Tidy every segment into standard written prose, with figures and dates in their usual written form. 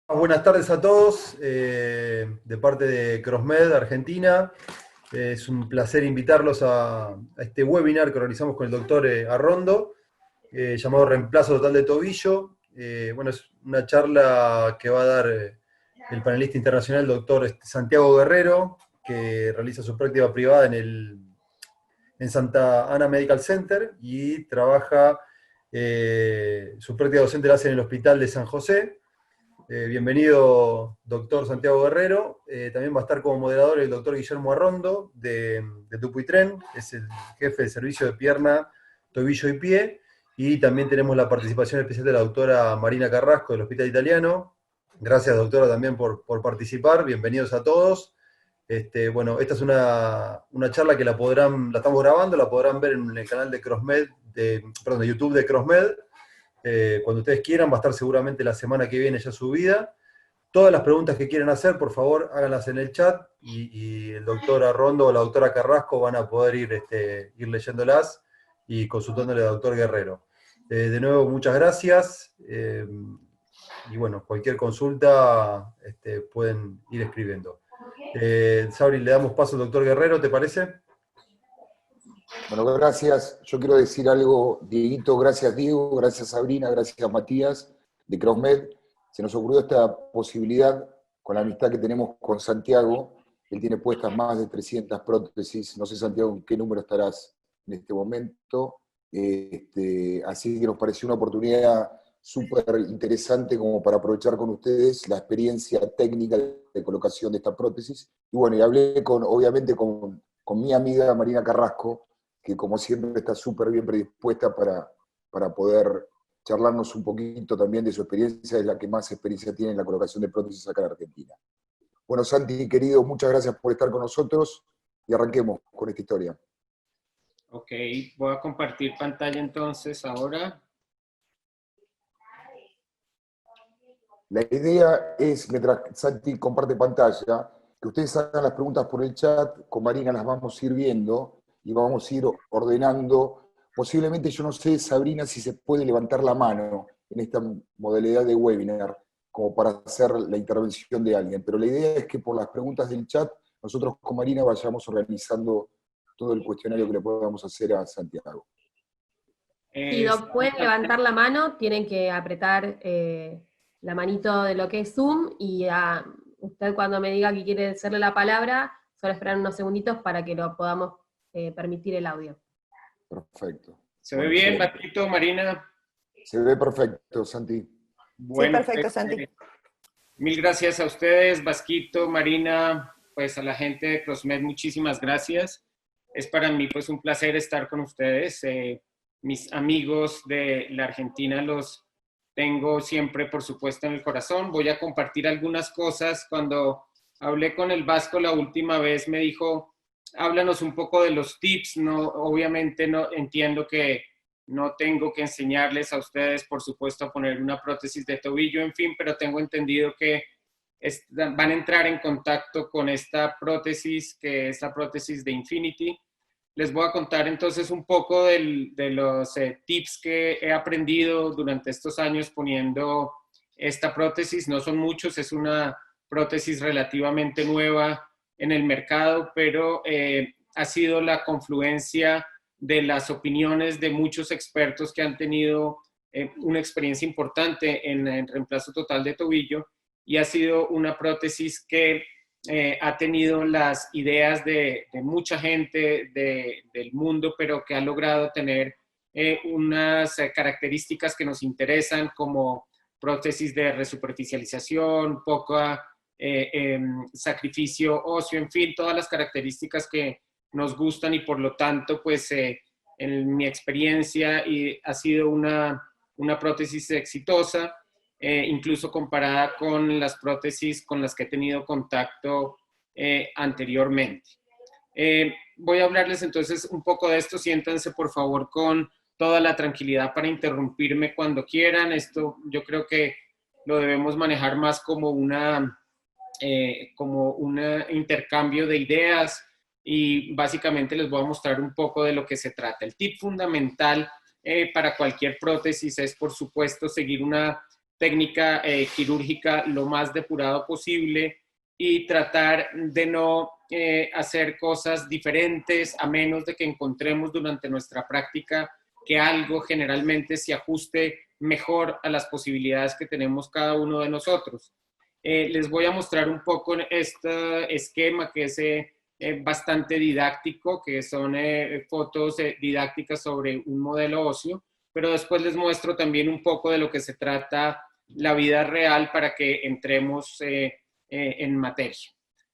Buenas tardes a todos, de parte de CrossMed Argentina. Es un placer invitarlos a este webinar que organizamos con el doctor Arrondo, llamado Reemplazo Total de Tobillo. Bueno, es una charla que va a dar el panelista internacional, el doctor Santiago Guerrero, que realiza su práctica privada en Santa Ana Medical Center y trabaja, su práctica docente la hace en el Hospital de San José. Bienvenido, doctor Santiago Guerrero. También va a estar como moderador el doctor Guillermo Arrondo, de Dupuytren, es el jefe de servicio de pierna, tobillo y pie. Y también tenemos la participación especial de la doctora Marina Carrasco, del Hospital Italiano. Gracias, doctora, también por participar. Bienvenidos a todos. Bueno, esta es una charla que la estamos grabando, la podrán ver en el canal de CrossMed, perdón, de YouTube de CrossMed. Cuando ustedes quieran, va a estar seguramente la semana que viene ya subida. Todas las preguntas que quieran hacer, por favor, háganlas en el chat y el doctor Arrondo o la doctora Carrasco van a poder ir leyéndolas y consultándole al doctor Guerrero. De nuevo, muchas gracias. Y bueno, cualquier consulta pueden ir escribiendo. Sabri, le damos paso al doctor Guerrero, ¿te parece? Bueno, gracias. Yo quiero decir algo, Dieguito, gracias Diego, gracias Sabrina, gracias Matías de CrossMed. Se nos ocurrió esta posibilidad con la amistad que tenemos con Santiago. Él tiene puestas más de 300 prótesis. No sé, Santiago, en qué número estarás en este momento. Así que nos pareció una oportunidad súper interesante como para aprovechar con ustedes la experiencia técnica de colocación de esta prótesis. Y bueno, y hablé obviamente con mi amiga Marina Carrasco, que como siempre está súper bien predispuesta para poder charlarnos un poquito también de su experiencia, es la que más experiencia tiene en la colocación de prótesis acá en Argentina. Bueno, Santi, querido, muchas gracias por estar con nosotros y arranquemos con esta historia. Ok, voy a compartir pantalla entonces ahora. La idea es, mientras Santi comparte pantalla, que ustedes hagan las preguntas por el chat, con Marina las vamos a ir viendo y vamos a ir ordenando. Posiblemente, yo no sé, Sabrina, si se puede levantar la mano en esta modalidad de webinar, como para hacer la intervención de alguien. Pero la idea es que por las preguntas del chat, nosotros con Marina vayamos organizando todo el cuestionario que le podamos hacer a Santiago. Si no pueden levantar la mano, tienen que apretar la manito de lo que es Zoom, y usted cuando me diga que quiere hacerle la palabra, solo esperar unos segunditos para que lo podamos permitir el audio. Perfecto. ¿Se ve bien, Patito, Marina? Se ve perfecto, Santi. Bueno, sí, perfecto, Santi. Mil gracias a ustedes, Vasquito, Marina, pues a la gente de CrossMed, muchísimas gracias. Es para mí pues un placer estar con ustedes. Mis amigos de la Argentina los tengo siempre, por supuesto, en el corazón. Voy a compartir algunas cosas. Cuando hablé con el Vasco la última vez, me dijo, háblanos un poco de los tips. No, obviamente no entiendo que no tengo que enseñarles a ustedes, por supuesto, a poner una prótesis de tobillo, en fin, pero tengo entendido que van a entrar en contacto con esta prótesis, que es la prótesis de Infinity. Les voy a contar entonces un poco de los tips que he aprendido durante estos años poniendo esta prótesis. No son muchos, es una prótesis relativamente nueva en el mercado, pero ha sido la confluencia de las opiniones de muchos expertos que han tenido una experiencia importante en el reemplazo total de tobillo, y ha sido una prótesis que ha tenido las ideas de mucha gente del mundo, pero que ha logrado tener unas características que nos interesan, como prótesis de resuperficialización, poco sacrificio óseo, en fin, todas las características que nos gustan, y por lo tanto, pues en mi experiencia ha sido una prótesis exitosa. Incluso comparada con las prótesis con las que he tenido contacto anteriormente. Voy a hablarles entonces un poco de esto. Siéntanse por favor con toda la tranquilidad para interrumpirme cuando quieran. Esto yo creo que lo debemos manejar más como un intercambio de ideas, y básicamente les voy a mostrar un poco de lo que se trata. El tip fundamental para cualquier prótesis es, por supuesto, seguir una técnica quirúrgica lo más depurado posible y tratar de no hacer cosas diferentes a menos de que encontremos durante nuestra práctica que algo generalmente se ajuste mejor a las posibilidades que tenemos cada uno de nosotros. Les voy a mostrar un poco este esquema que es bastante didáctico, que son fotos didácticas sobre un modelo óseo, pero después les muestro también un poco de lo que se trata la vida real para que entremos en materia.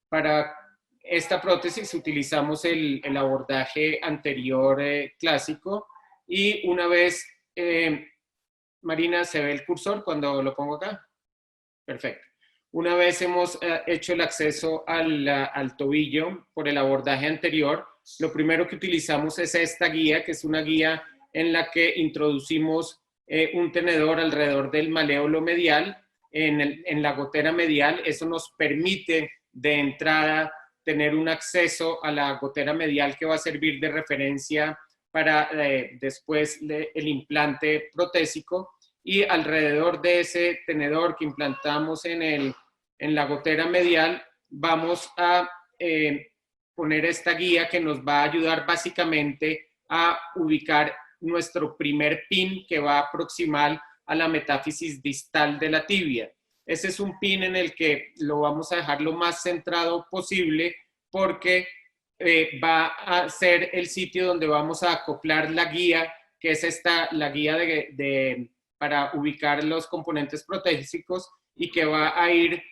Para esta prótesis utilizamos el abordaje anterior clásico y una vez, Marina, ¿se ve el cursor cuando lo pongo acá? Perfecto. Una vez hemos hecho el acceso al tobillo por el abordaje anterior, lo primero que utilizamos es esta guía, que es una guía en la que introducimos un tenedor alrededor del maléolo medial, en la gotera medial. Eso nos permite de entrada tener un acceso a la gotera medial que va a servir de referencia para después el implante protésico, y alrededor de ese tenedor que implantamos en la gotera medial vamos a poner esta guía que nos va a ayudar básicamente a ubicar nuestro primer pin que va proximal a la metáfisis distal de la tibia. Ese es un pin en el que lo vamos a dejar lo más centrado posible porque va a ser el sitio donde vamos a acoplar la guía, que es la guía para ubicar los componentes protésicos y que va a ir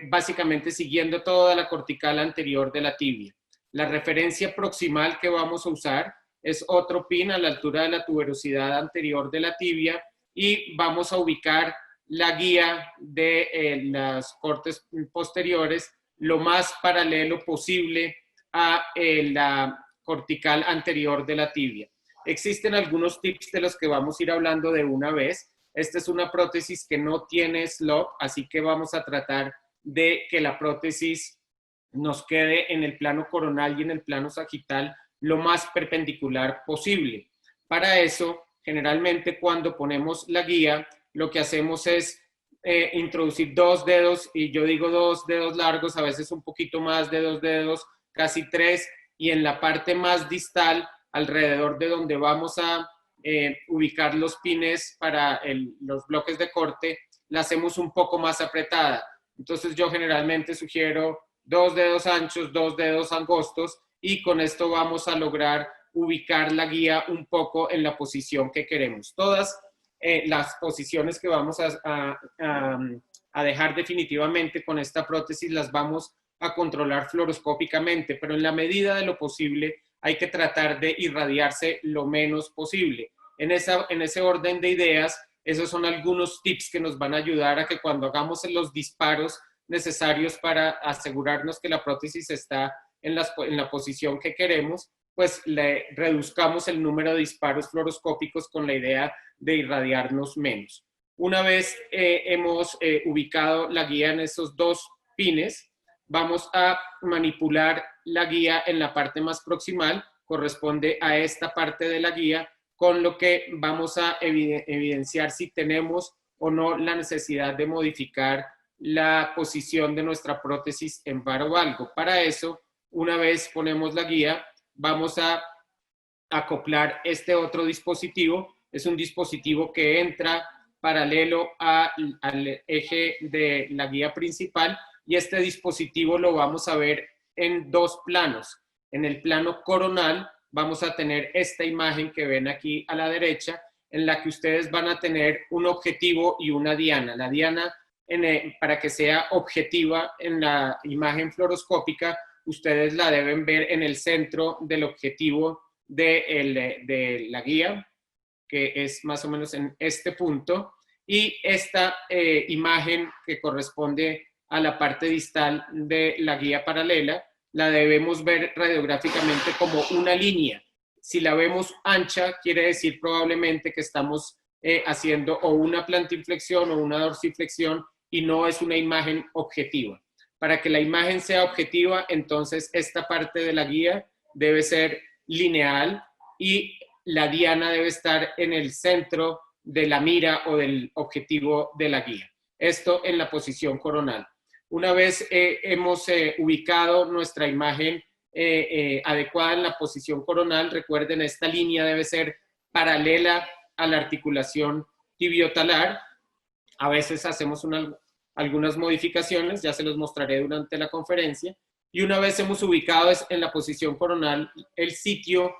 básicamente siguiendo toda la cortical anterior de la tibia. La referencia proximal que vamos a usar es otro pin a la altura de la tuberosidad anterior de la tibia y vamos a ubicar la guía de las cortes posteriores lo más paralelo posible a la cortical anterior de la tibia. Existen algunos tips de los que vamos a ir hablando de una vez. Esta es una prótesis que no tiene slop, así que vamos a tratar de que la prótesis nos quede en el plano coronal y en el plano sagital lo más perpendicular posible. Para eso, generalmente cuando ponemos la guía, lo que hacemos es introducir 2 dedos, y yo digo 2 dedos largos, a veces un poquito más de 2 dedos, casi 3, y en la parte más distal, alrededor de donde vamos a ubicar los pines para los bloques de corte, la hacemos un poco más apretada. Entonces yo generalmente sugiero 2 dedos anchos, 2 dedos angostos, y con esto vamos a lograr ubicar la guía un poco en la posición que queremos. Todas las posiciones que vamos a dejar definitivamente con esta prótesis las vamos a controlar fluoroscópicamente, pero en la medida de lo posible hay que tratar de irradiarse lo menos posible. En ese orden de ideas, esos son algunos tips que nos van a ayudar a que cuando hagamos los disparos necesarios para asegurarnos que la prótesis está en la posición que queremos, pues le reduzcamos el número de disparos fluoroscópicos con la idea de irradiarnos menos. Una vez hemos ubicado la guía en esos 2 pines, vamos a manipular la guía en la parte más proximal, corresponde a esta parte de la guía, con lo que vamos a evidenciar si tenemos o no la necesidad de modificar la posición de nuestra prótesis en varo valgo. Para eso, una vez ponemos la guía, vamos a acoplar este otro dispositivo. Es un dispositivo que entra paralelo al eje de la guía principal, y este dispositivo lo vamos a ver en 2 planos. En el plano coronal vamos a tener esta imagen que ven aquí a la derecha, en la que ustedes van a tener un objetivo y una diana. La diana, para que sea objetiva en la imagen fluoroscópica, ustedes la deben ver en el centro del objetivo de la guía, que es más o menos en este punto, y esta imagen que corresponde a la parte distal de la guía paralela, la debemos ver radiográficamente como una línea. Si la vemos ancha, quiere decir probablemente que estamos haciendo o una plantiflexión o una dorsiflexión y no es una imagen objetiva. Para que la imagen sea objetiva, entonces esta parte de la guía debe ser lineal y la diana debe estar en el centro de la mira o del objetivo de la guía. Esto en la posición coronal. Una vez hemos ubicado nuestra imagen adecuada en la posición coronal, recuerden, esta línea debe ser paralela a la articulación tibiotalar. A veces hacemos algunas modificaciones, ya se los mostraré durante la conferencia. Y una vez hemos ubicado en la posición coronal el sitio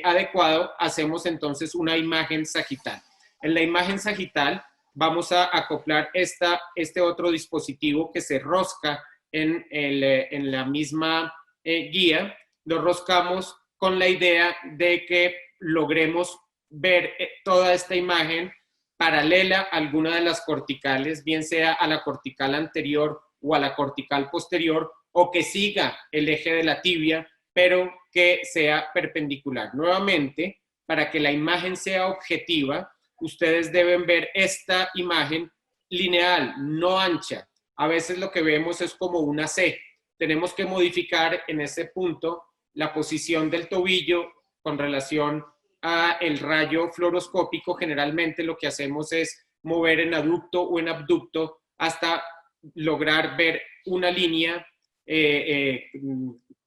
adecuado, hacemos entonces una imagen sagital. En la imagen sagital vamos a acoplar este otro dispositivo que se rosca en la misma guía. Lo roscamos con la idea de que logremos ver toda esta imagen paralela a alguna de las corticales, bien sea a la cortical anterior o a la cortical posterior, o que siga el eje de la tibia, pero que sea perpendicular. Nuevamente, para que la imagen sea objetiva, ustedes deben ver esta imagen lineal, no ancha. A veces lo que vemos es como una C. Tenemos que modificar en ese punto la posición del tobillo con relación a el rayo fluoroscópico. Generalmente lo que hacemos es mover en aducto o en abducto hasta lograr ver una línea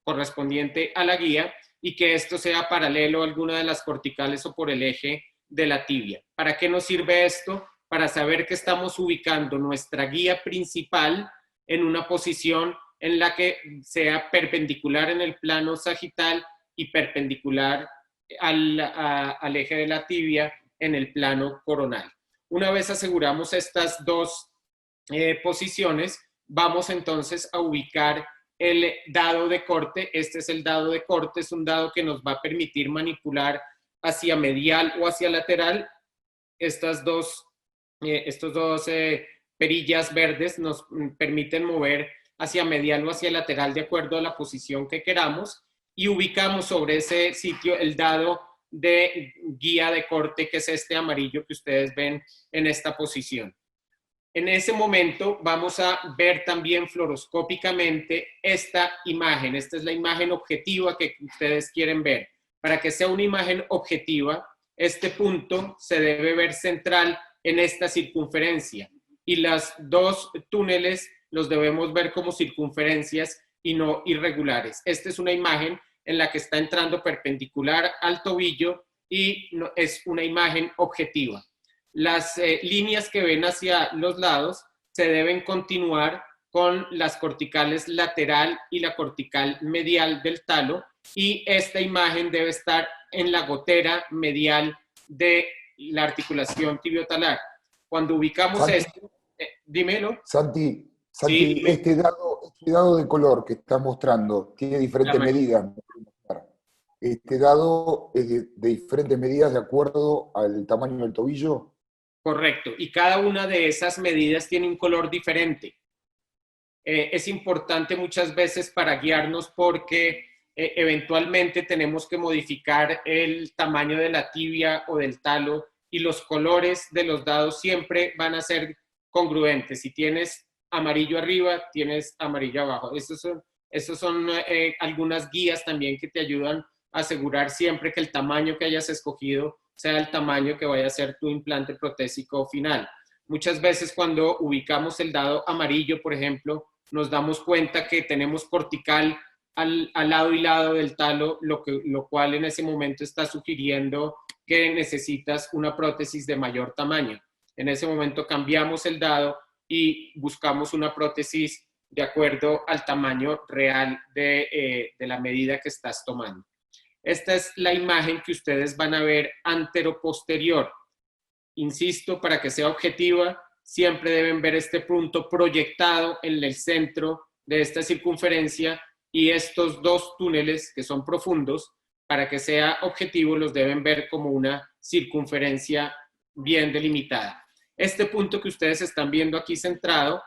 correspondiente a la guía y que esto sea paralelo a alguna de las corticales o por el eje de la tibia. ¿Para qué nos sirve esto? Para saber que estamos ubicando nuestra guía principal en una posición en la que sea perpendicular en el plano sagital y perpendicular al eje de la tibia en el plano coronal. Una vez aseguramos estas dos posiciones, vamos entonces a ubicar el dado de corte. Este es el dado de corte, es un dado que nos va a permitir manipular hacia medial o hacia lateral. Estos dos perillas verdes nos permiten mover hacia medial o hacia lateral de acuerdo a la posición que queramos y ubicamos sobre ese sitio el dado de guía de corte, que es este amarillo que ustedes ven en esta posición. En ese momento vamos a ver también fluoroscópicamente esta imagen. Esta es la imagen objetiva que ustedes quieren ver. Para que sea una imagen objetiva, este punto se debe ver central en esta circunferencia y los dos túneles los debemos ver como circunferencias y no irregulares. Esta es una imagen en la que está entrando perpendicular al tobillo y es una imagen objetiva. Las líneas que ven hacia los lados se deben continuar con las corticales lateral y la cortical medial del talo, y esta imagen debe estar en la gotera medial de la articulación tibiotalar. Cuando ubicamos Santi, esto, dímelo. Santi, Sí, este dado de color que está mostrando tiene diferentes medidas. ¿Este dado es de diferentes medidas de acuerdo al tamaño del tobillo? correcto, y cada una de esas medidas tiene un color diferente. Es importante muchas veces para guiarnos porque eventualmente tenemos que modificar el tamaño de la tibia o del talo y los colores de los dados siempre van a ser congruentes. Si tienes amarillo arriba, tienes amarillo abajo. Estos son algunas guías también que te ayudan a asegurar siempre que el tamaño que hayas escogido sea el tamaño que vaya a ser tu implante protésico final. Muchas veces cuando ubicamos el dado amarillo, por ejemplo, nos damos cuenta que tenemos cortical al lado y lado del talo, lo cual en ese momento está sugiriendo que necesitas una prótesis de mayor tamaño. En ese momento cambiamos el dado y buscamos una prótesis de acuerdo al tamaño real de la medida que estás tomando. Esta es la imagen que ustedes van a ver antero-posterior. Insisto, para que sea objetiva, siempre deben ver este punto proyectado en el centro de esta circunferencia y estos dos túneles que son profundos, para que sea objetivo, los deben ver como una circunferencia bien delimitada. Este punto que ustedes están viendo aquí centrado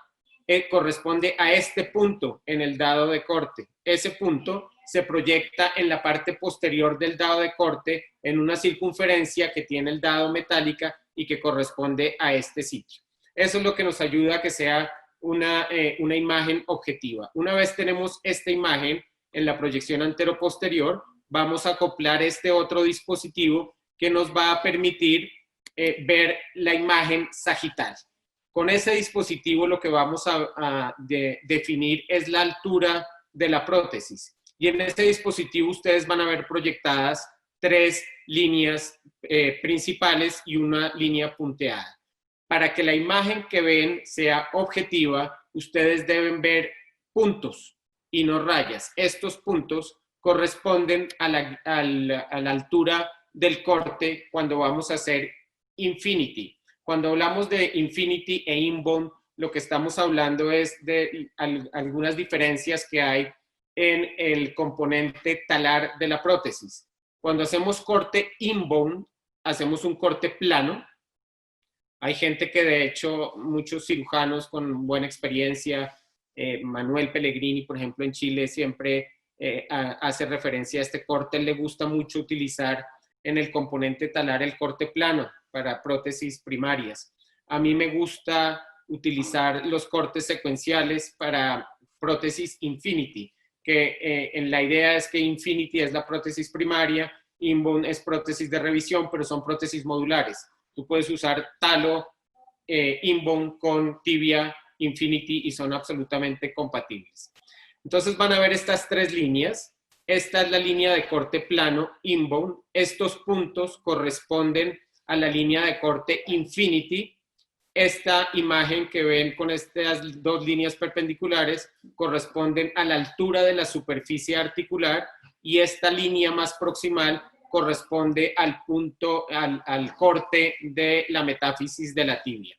corresponde a este punto en el dado de corte. Ese punto se proyecta en la parte posterior del dado de corte en una circunferencia que tiene el dado metálica y que corresponde a este sitio. Eso es lo que nos ayuda a que sea una imagen objetiva. Una vez tenemos esta imagen en la proyección antero-posterior, vamos a acoplar este otro dispositivo que nos va a permitir ver la imagen sagital. Con ese dispositivo lo que vamos a definir es la altura de la prótesis. Y en este dispositivo ustedes van a ver proyectadas 3 líneas principales y una línea punteada. Para que la imagen que ven sea objetiva, ustedes deben ver puntos y no rayas. Estos puntos corresponden a la altura del corte cuando vamos a hacer Infinity. Cuando hablamos de Infinity e Inbound, lo que estamos hablando es de algunas diferencias que hay en el componente talar de la prótesis. Cuando hacemos corte Inbound, hacemos un corte plano. Hay gente que de hecho, muchos cirujanos con buena experiencia, Manuel Pellegrini, por ejemplo, en Chile siempre hace referencia a este corte. Le gusta mucho utilizar en el componente talar el corte plano para prótesis primarias. A mí me gusta utilizar los cortes secuenciales para prótesis Infinity, que en la idea es que Infinity es la prótesis primaria, Inbound es prótesis de revisión, pero son prótesis modulares. Tú puedes usar talo Inbound con tibia Infinity y son absolutamente compatibles. Entonces van a ver estas 3 líneas. Esta es la línea de corte plano Inbound. Estos puntos corresponden a la línea de corte Infinity. Esta imagen que ven con estas 2 líneas perpendiculares corresponden a la altura de la superficie articular y esta línea más proximal corresponde al punto, al corte de la metáfisis de la tibia.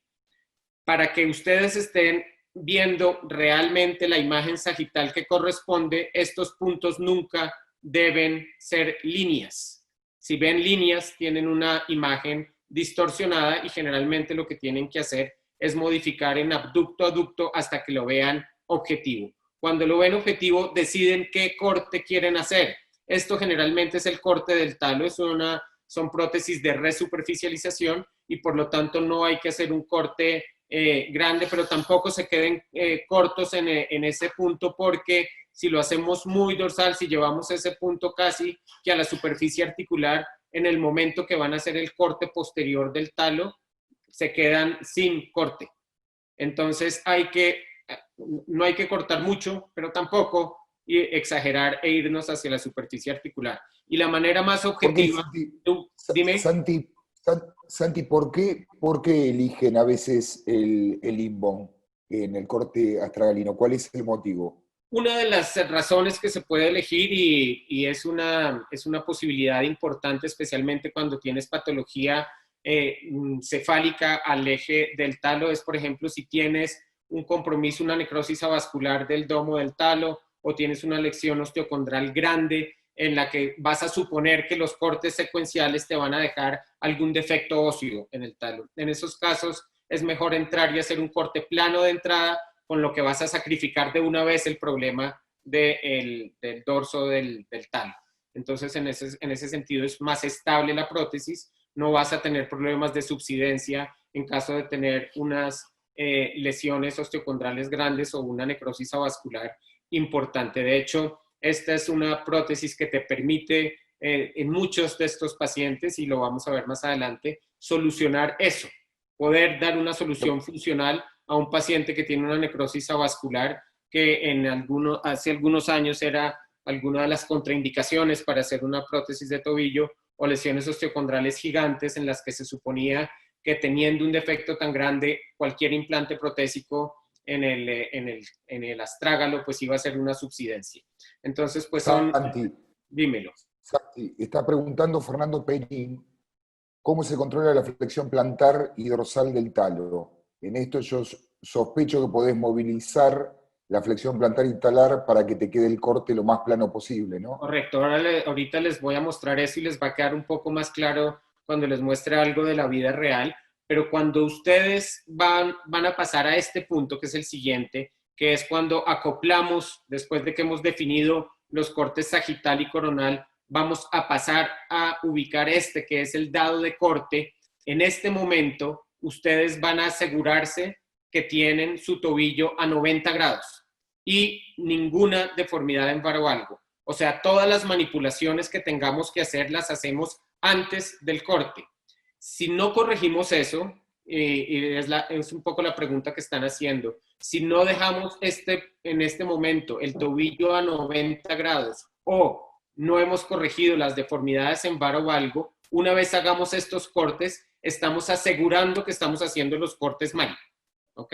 Para que ustedes estén viendo realmente la imagen sagital que corresponde, estos puntos nunca deben ser líneas. Si ven líneas, tienen una imagen distorsionada y generalmente lo que tienen que hacer es modificar en abducto a ducto hasta que lo vean objetivo. Cuando lo ven objetivo, deciden qué corte quieren hacer. Esto generalmente es el corte del talo, son prótesis de resuperficialización y por lo tanto no hay que hacer un corte grande, pero tampoco se queden cortos en ese punto, porque si lo hacemos muy dorsal, si llevamos ese punto casi que a la superficie articular, en el momento que van a hacer el corte posterior del talo, se quedan sin corte. Entonces no hay que cortar mucho, pero tampoco exagerar e irnos hacia la superficie articular. Y la manera más objetiva... Dime. Santi, ¿por qué eligen a veces el Inbound en el corte astragalino? ¿Cuál es el motivo? Una de las razones que se puede elegir y es una posibilidad importante, especialmente cuando tienes patología cefálica al eje del talo, es por ejemplo si tienes un compromiso, una necrosis avascular del domo del talo o tienes una lesión osteocondral grande en la que vas a suponer que los cortes secuenciales te van a dejar algún defecto óseo en el talo. En esos casos es mejor entrar y hacer un corte plano de entrada, con lo que vas a sacrificar de una vez el problema del dorso del talo. Entonces, en ese sentido es más estable la prótesis, no vas a tener problemas de subsidencia en caso de tener unas lesiones osteocondrales grandes o una necrosis avascular importante. De hecho, esta es una prótesis que te permite en muchos de estos pacientes, y lo vamos a ver más adelante, solucionar eso, poder dar una solución funcional a un paciente que tiene una necrosis avascular que hace algunos años era alguna de las contraindicaciones para hacer una prótesis de tobillo, o lesiones osteocondrales gigantes en las que se suponía que teniendo un defecto tan grande, cualquier implante protésico en el astrágalo pues iba a ser una subsidencia. Entonces, pues son... Santi, dímelo. Santi, está preguntando Fernando Perín, ¿cómo se controla la flexión plantar y dorsal del talo? En esto yo sospecho que podés movilizar la flexión plantar y talar para que te quede el corte lo más plano posible, ¿no? Correcto. Ahorita les voy a mostrar eso y les va a quedar un poco más claro cuando les muestre algo de la vida real. Pero cuando ustedes van a pasar a este punto, que es el siguiente, que es cuando acoplamos, después de que hemos definido los cortes sagital y coronal, vamos a pasar a ubicar que es el dado de corte. En este momento, ustedes van a asegurarse que tienen su tobillo a 90 grados y ninguna deformidad en varovalgo. O sea, todas las manipulaciones que tengamos que hacer las hacemos antes del corte. Si no corregimos eso, y es un poco la pregunta que están haciendo, si no dejamos en este momento el tobillo a 90 grados o no hemos corregido las deformidades en vara o valgo, una vez hagamos estos cortes, estamos asegurando que estamos haciendo los cortes mal. ¿Ok?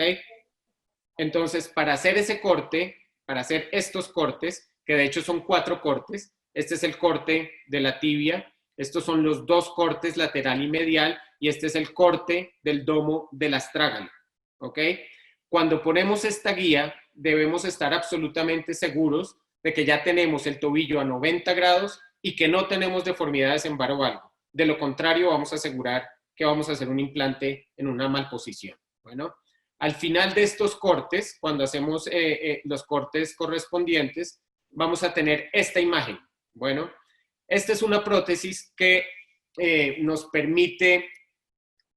Entonces, para hacer ese corte, para hacer estos cortes, que de hecho son 4 cortes, este es el corte de la tibia, estos son los 2 cortes lateral y medial, y este es el corte del domo del astrágalo. ¿Ok? Cuando ponemos esta guía, debemos estar absolutamente seguros de que ya tenemos el tobillo a 90 grados y que no tenemos deformidades en vara o valgo. De lo contrario, vamos a asegurar que vamos a hacer un implante en una malposición. Bueno, al final de estos cortes, cuando hacemos los cortes correspondientes, vamos a tener esta imagen. Bueno, esta es una prótesis que nos permite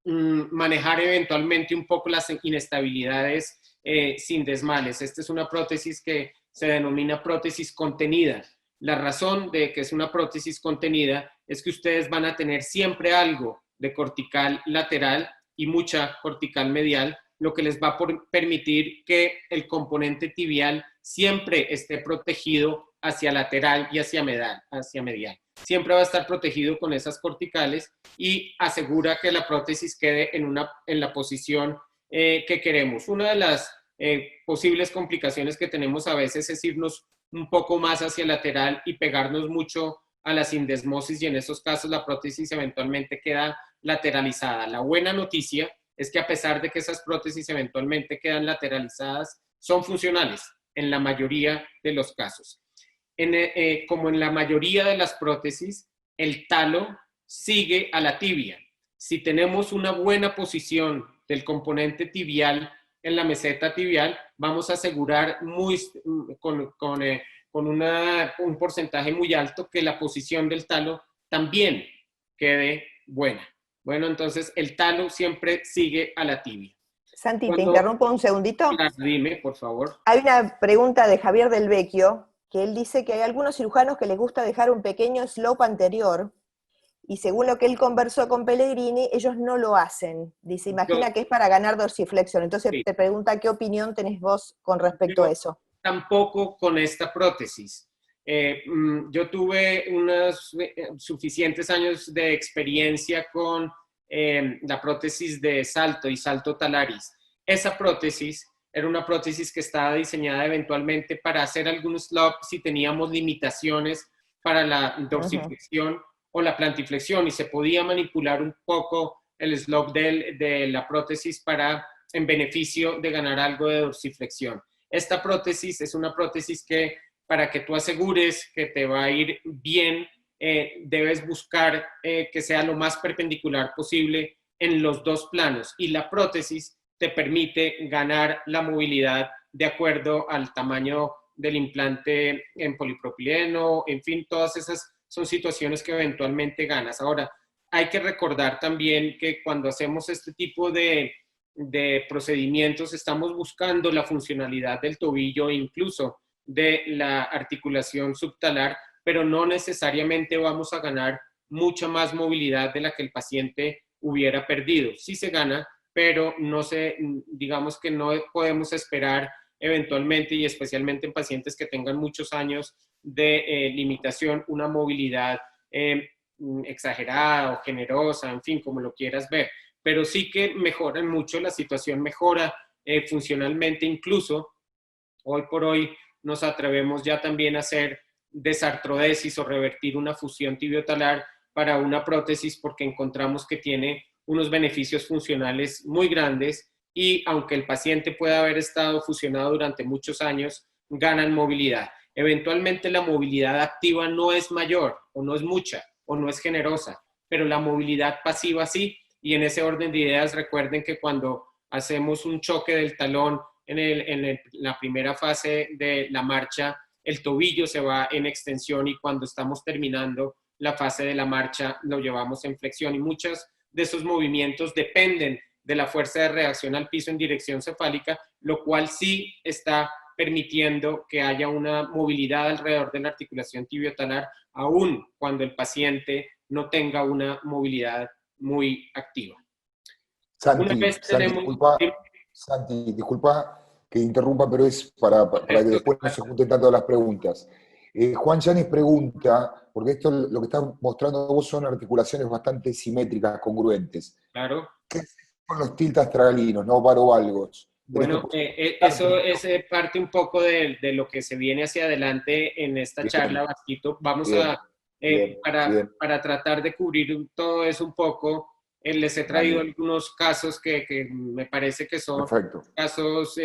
manejar eventualmente un poco las inestabilidades sin desmales. Esta es una prótesis que se denomina prótesis contenida. La razón de que es una prótesis contenida es que ustedes van a tener siempre algo de cortical lateral y mucha cortical medial, lo que les va a permitir que el componente tibial siempre esté protegido hacia lateral y hacia medial. Siempre va a estar protegido con esas corticales y asegura que la prótesis quede en la posición que queremos. Una de las posibles complicaciones que tenemos a veces es irnos un poco más hacia lateral y pegarnos mucho a la sindesmosis, y en esos casos la prótesis eventualmente queda lateralizada. La buena noticia es que a pesar de que esas prótesis eventualmente quedan lateralizadas, son funcionales en la mayoría de los casos. Como en la mayoría de las prótesis, el talo sigue a la tibia. Si tenemos una buena posición del componente tibial en la meseta tibial, vamos a asegurar con un porcentaje muy alto que la posición del talo también quede buena. Bueno, entonces el talo siempre sigue a la tibia. Santi, ¿te interrumpo un segundito? Dime, por favor. Hay una pregunta de Javier Del Vecchio, que él dice que hay algunos cirujanos que les gusta dejar un pequeño slope anterior, y según lo que él conversó con Pellegrini, ellos no lo hacen. Dice, imagina que es para ganar dorsiflexión. Entonces sí, te pregunta qué opinión tenés vos con respecto a eso. Tampoco con esta prótesis. Yo tuve unos suficientes años de experiencia con la prótesis de salto y salto talaris. Esa prótesis era una prótesis que estaba diseñada eventualmente para hacer algún slope si teníamos limitaciones para la dorsiflexión o la plantiflexión, y se podía manipular un poco el slope de la prótesis en beneficio de ganar algo de dorsiflexión. Esta prótesis es una prótesis que, para que tú asegures que te va a ir bien, debes buscar que sea lo más perpendicular posible en los 2 planos, y la prótesis te permite ganar la movilidad de acuerdo al tamaño del implante en polipropileno. En fin, todas esas son situaciones que eventualmente ganas. Ahora, hay que recordar también que cuando hacemos este tipo de procedimientos, estamos buscando la funcionalidad del tobillo e incluso de la articulación subtalar, pero no necesariamente vamos a ganar mucha más movilidad de la que el paciente hubiera perdido. Sí se gana, pero digamos que no podemos esperar eventualmente, y especialmente en pacientes que tengan muchos años de limitación, una movilidad exagerada o generosa, en fin, como lo quieras ver. Pero sí que mejoran mucho, la situación mejora funcionalmente. Incluso hoy por hoy nos atrevemos ya también a hacer desartrodesis o revertir una fusión tibiotalar para una prótesis, porque encontramos que tiene unos beneficios funcionales muy grandes, y aunque el paciente pueda haber estado fusionado durante muchos años, ganan movilidad. Eventualmente la movilidad activa no es mayor, o no es mucha, o no es generosa, pero la movilidad pasiva sí. Y en ese orden de ideas, recuerden que cuando hacemos un choque del talón en la primera fase de la marcha, el tobillo se va en extensión, y cuando estamos terminando la fase de la marcha lo llevamos en flexión, y muchos de esos movimientos dependen de la fuerza de reacción al piso en dirección cefálica, lo cual sí está permitiendo que haya una movilidad alrededor de la articulación tibiotalar, aun cuando el paciente no tenga una movilidad muy activa. Santi, Una vez Santi, tenemos... Santi, disculpa que interrumpa, pero es para que después no se junten tanto las preguntas. Juan Yanis pregunta, porque esto lo que estás mostrando vos son articulaciones bastante simétricas, congruentes. Claro. ¿Qué son los tiltastragalinos, no varovalgos? Bueno, eso es parte un poco de lo que se viene hacia adelante en esta charla, Vasquito. Vamos para tratar de cubrir todo eso un poco. Les he traído algunos casos que me parece que son casos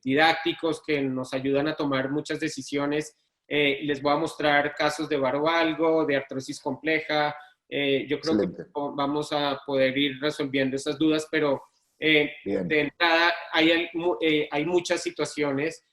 didácticos que nos ayudan a tomar muchas decisiones. Les voy a mostrar casos de varovalgo, de artrosis compleja. Yo creo que vamos a poder ir resolviendo esas dudas, pero de entrada hay muchas situaciones.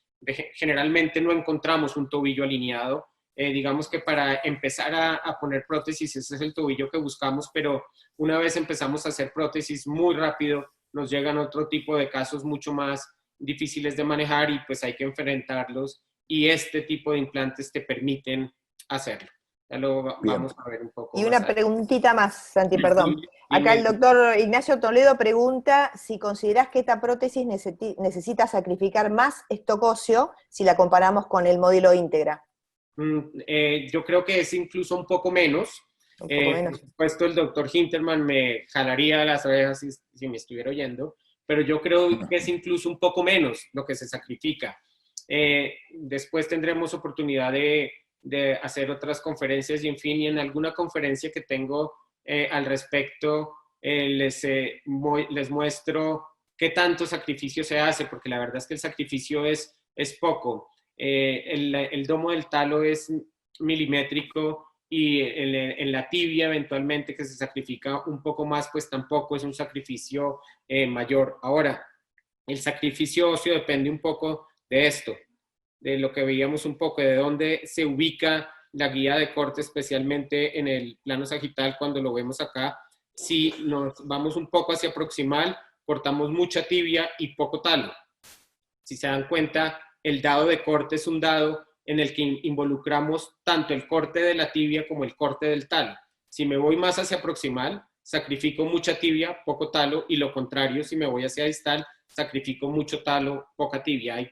Generalmente no encontramos un tobillo alineado. Digamos que para empezar a poner prótesis, ese es el tobillo que buscamos, pero una vez empezamos a hacer prótesis muy rápido, nos llegan otro tipo de casos mucho más difíciles de manejar y pues hay que enfrentarlos, y este tipo de implantes te permiten hacerlo. Ya lo vamos a ver un poco. Y una preguntita más, Santi, perdón. Acá el doctor Ignacio Toledo pregunta si considerás que esta prótesis necesita sacrificar más stock óseo si la comparamos con el modelo íntegra. Yo creo que es incluso un poco menos. Por supuesto, el doctor Hinterman me jalaría las orejas si me estuviera oyendo, pero yo creo que es incluso un poco menos lo que se sacrifica. Después tendremos oportunidad de hacer otras conferencias y en fin, y en alguna conferencia que tengo al respecto les muestro qué tanto sacrificio se hace, porque la verdad es que el sacrificio es poco. El domo del talo es milimétrico y en la tibia eventualmente que se sacrifica un poco más, pues tampoco es un sacrificio mayor. Ahora, el sacrificio óseo depende un poco de esto, de lo que veíamos un poco, de dónde se ubica la guía de corte, especialmente en el plano sagital cuando lo vemos acá. Si nos vamos un poco hacia proximal, cortamos mucha tibia y poco talo. Si se dan cuenta, el dado de corte es un dado en el que involucramos tanto el corte de la tibia como el corte del talo. Si me voy más hacia proximal, sacrifico mucha tibia, poco talo, y lo contrario, si me voy hacia distal, sacrifico mucho talo, poca tibia. Hay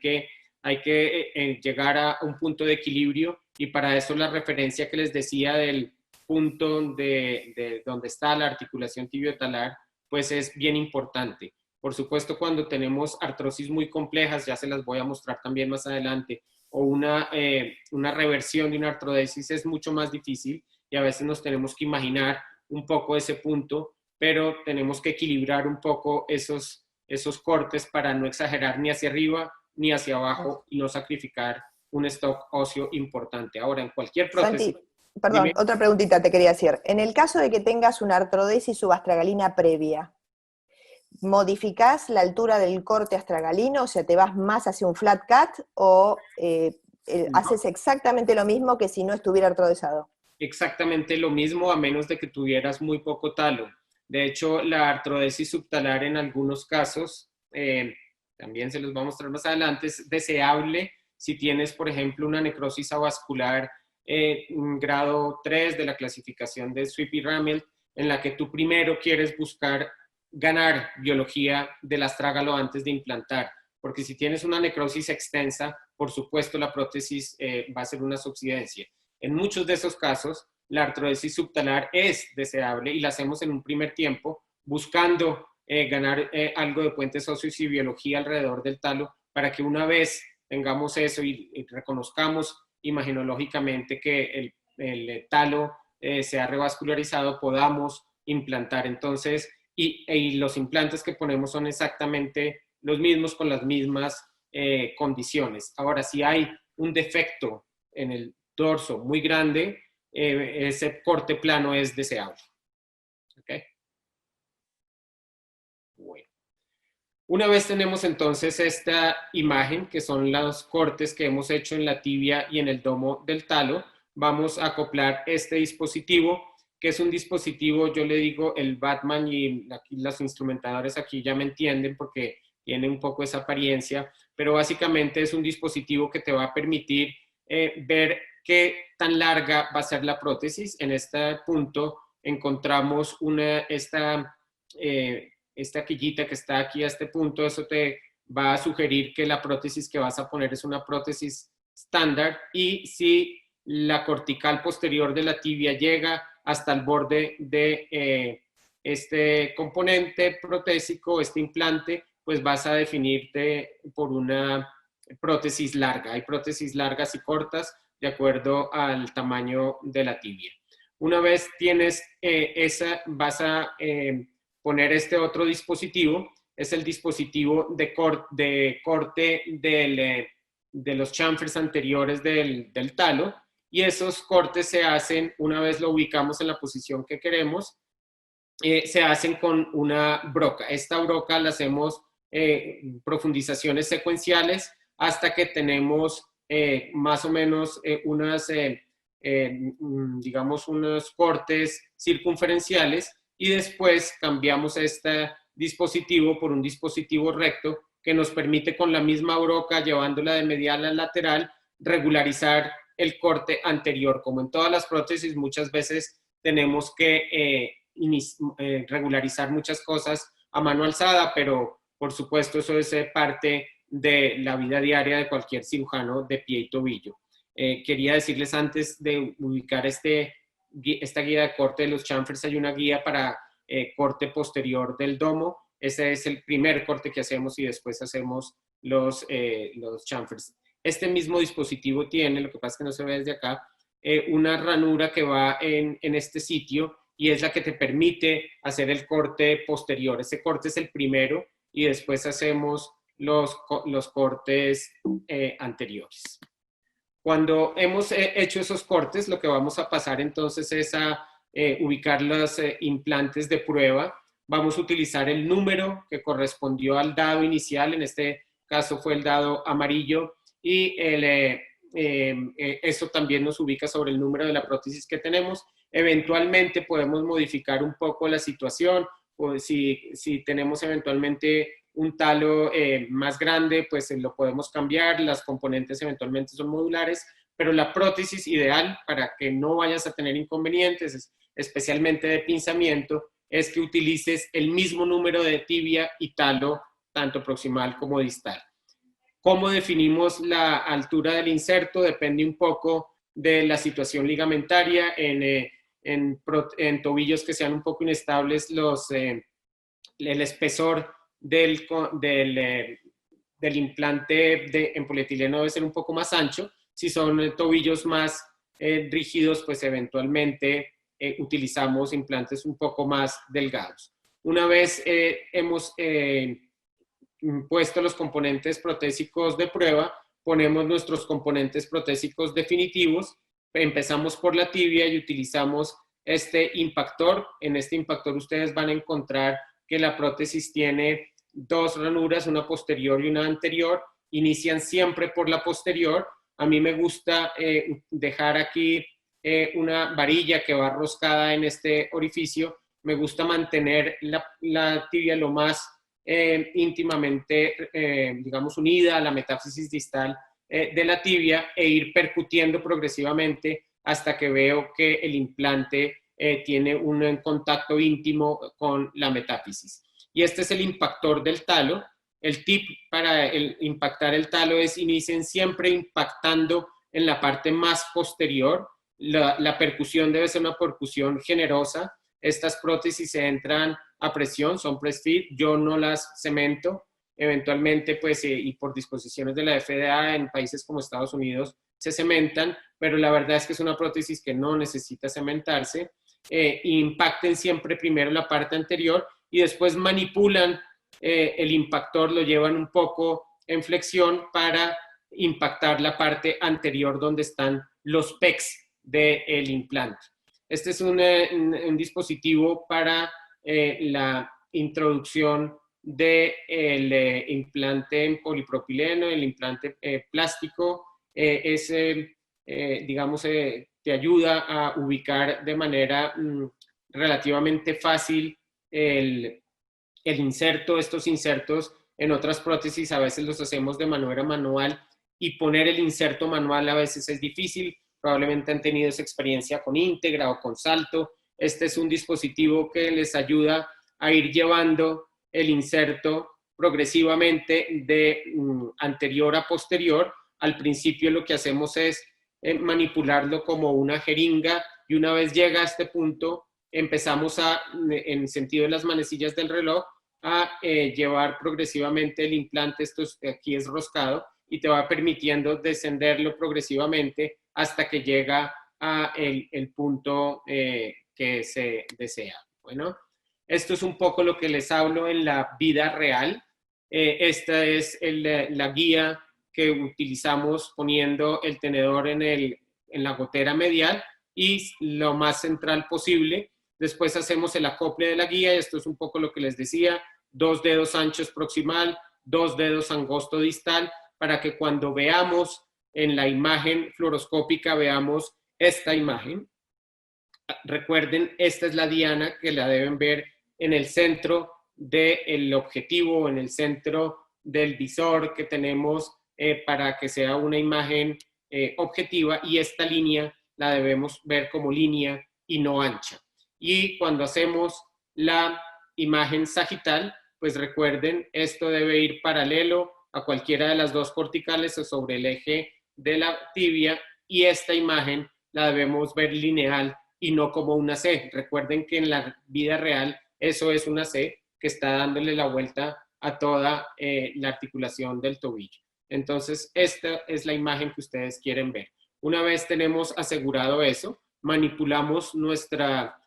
que llegar a un punto de equilibrio, y para eso la referencia que les decía del punto de donde está la articulación tibiotalar, pues es bien importante. Por supuesto, cuando tenemos artrosis muy complejas, ya se las voy a mostrar también más adelante, o una reversión de una artrodesis es mucho más difícil y a veces nos tenemos que imaginar un poco ese punto, pero tenemos que equilibrar un poco esos cortes para no exagerar ni hacia arriba ni hacia abajo y no sacrificar un stock óseo importante. Ahora, en cualquier prótesis... Santi, perdón, otra preguntita te quería hacer. En el caso de que tengas una artrodesis subastragalina previa, ¿modificás la altura del corte astragalino? O sea, ¿te vas más hacia un flat cut o haces exactamente lo mismo que si no estuviera artrodesado? Exactamente lo mismo, a menos de que tuvieras muy poco talo. De hecho, la artrodesis subtalar en algunos casos, también se los voy a mostrar más adelante, es deseable si tienes, por ejemplo, una necrosis avascular grado 3 de la clasificación de Sweepy-Ramel, en la que tú primero quieres buscar ganar biología del astrágalo antes de implantar, porque si tienes una necrosis extensa, por supuesto la prótesis va a ser una subsidencia. En muchos de esos casos, la artrodesis subtalar es deseable y la hacemos en un primer tiempo, buscando ganar algo de puentes óseos y biología alrededor del talo, para que una vez tengamos eso y reconozcamos imaginológicamente que el talo se ha revascularizado, podamos implantar. Entonces, y los implantes que ponemos son exactamente los mismos con las mismas condiciones. Ahora, si hay un defecto en el dorso muy grande, ese corte plano es deseable. ¿Okay? Bueno. Una vez tenemos entonces esta imagen, que son los cortes que hemos hecho en la tibia y en el domo del talo, vamos a acoplar este dispositivo, que es un dispositivo, yo le digo el Batman, y aquí los instrumentadores aquí ya me entienden porque tiene un poco esa apariencia, pero básicamente es un dispositivo que te va a permitir ver qué tan larga va a ser la prótesis. En este punto encontramos esta quillita que está aquí a este punto, eso te va a sugerir que la prótesis que vas a poner es una prótesis estándar, y si la cortical posterior de la tibia llega hasta el borde de este componente protésico, este implante, pues vas a definirte por una prótesis larga. Hay prótesis largas y cortas de acuerdo al tamaño de la tibia. Una vez tienes esa, vas a poner este otro dispositivo. Es el dispositivo de corte de los chamfers anteriores del talo, y esos cortes se hacen, una vez lo ubicamos en la posición que queremos, se hacen con una broca. Esta broca la hacemos profundizaciones secuenciales hasta que tenemos más o menos digamos unos cortes circunferenciales, y después cambiamos este dispositivo por un dispositivo recto que nos permite, con la misma broca, llevándola de medial a lateral, regularizar el corte anterior. Como en todas las prótesis, muchas veces tenemos que regularizar muchas cosas a mano alzada, pero por supuesto eso es parte de la vida diaria de cualquier cirujano de pie y tobillo. Quería decirles, antes de ubicar esta guía de corte de los chamfers, hay una guía para corte posterior del domo. Ese es el primer corte que hacemos, y después hacemos los chamfers. Este mismo dispositivo tiene, lo que pasa es que no se ve desde acá, una ranura que va en este sitio, y es la que te permite hacer el corte posterior. Ese corte es el primero, y después hacemos los cortes anteriores. Cuando hemos hecho esos cortes, lo que vamos a pasar entonces es a ubicar los implantes de prueba. Vamos a utilizar el número que correspondió al dado inicial, en este caso fue el dado amarillo, y eso también nos ubica sobre el número de la prótesis que tenemos. Eventualmente podemos modificar un poco la situación, o si tenemos eventualmente un talo más grande, pues lo podemos cambiar. Las componentes eventualmente son modulares, pero la prótesis ideal, para que no vayas a tener inconvenientes, especialmente de pinzamiento, es que utilices el mismo número de tibia y talo, tanto proximal como distal. ¿Cómo definimos la altura del inserto? Depende un poco de la situación ligamentaria. En tobillos que sean un poco inestables, el espesor del implante en polietileno debe ser un poco más ancho. Si son tobillos más rígidos, pues eventualmente utilizamos implantes un poco más delgados. Una vez hemos puesto los componentes protésicos de prueba, ponemos nuestros componentes protésicos definitivos. Empezamos por la tibia y utilizamos este impactor. En este impactor ustedes van a encontrar que la prótesis tiene dos ranuras, una posterior y una anterior. Inician siempre por la posterior. A mí me gusta dejar aquí una varilla que va roscada en este orificio. Me gusta mantener la tibia lo más íntimamente, digamos, unida a la metáfisis distal de la tibia, e ir percutiendo progresivamente hasta que veo que el implante tiene un contacto íntimo con la metáfisis. Y este es el impactor del talo. El tip para impactar el talo es: inicien siempre impactando en la parte más posterior. La percusión debe ser una percusión generosa. Estas prótesis se entran a presión, son press fit. Yo no las cemento. Eventualmente, pues, y por disposiciones de la FDA en países como Estados Unidos, se cementan, pero la verdad es que es una prótesis que no necesita cementarse. Impacten siempre primero la parte anterior y después manipulan el impactor, lo llevan un poco en flexión para impactar la parte anterior donde están los pecs del implante. Este es un dispositivo para la introducción del implante en polipropileno, el implante plástico. Digamos, te ayuda a ubicar de manera relativamente fácil el inserto. Estos insertos en otras prótesis a veces los hacemos de manera manual, y poner el inserto manual a veces es difícil. Probablemente han tenido esa experiencia con íntegra o con salto. Este es un dispositivo que les ayuda a ir llevando el inserto progresivamente de anterior a posterior. Al principio lo que hacemos es manipularlo como una jeringa, y una vez llega a este punto, empezamos en sentido de las manecillas del reloj, a llevar progresivamente el implante. Esto aquí es roscado, y te va permitiendo descenderlo progresivamente hasta que llega a el punto que se desea. Bueno, esto es un poco lo que les hablo en la vida real. Esta es la guía que utilizamos poniendo el tenedor en la gotera medial y lo más central posible. Después hacemos el acople de la guía, y esto es un poco lo que les decía: 2 dedos anchos proximal, 2 dedos angosto distal, para que cuando veamos en la imagen fluoroscópica veamos esta imagen. Recuerden, esta es la diana, que la deben ver en el centro del objetivo, en el centro del visor que tenemos para que sea una imagen objetiva, y esta línea la debemos ver como línea y no ancha. Y cuando hacemos la imagen sagital, pues recuerden, esto debe ir paralelo a cualquiera de las dos corticales o sobre el eje de la tibia, y esta imagen la debemos ver lineal y no como una C. Recuerden que en la vida real eso es una C que está dándole la vuelta a toda la articulación del tobillo. Entonces, esta es la imagen que ustedes quieren ver. Una vez tenemos asegurado eso, manipulamos nuestra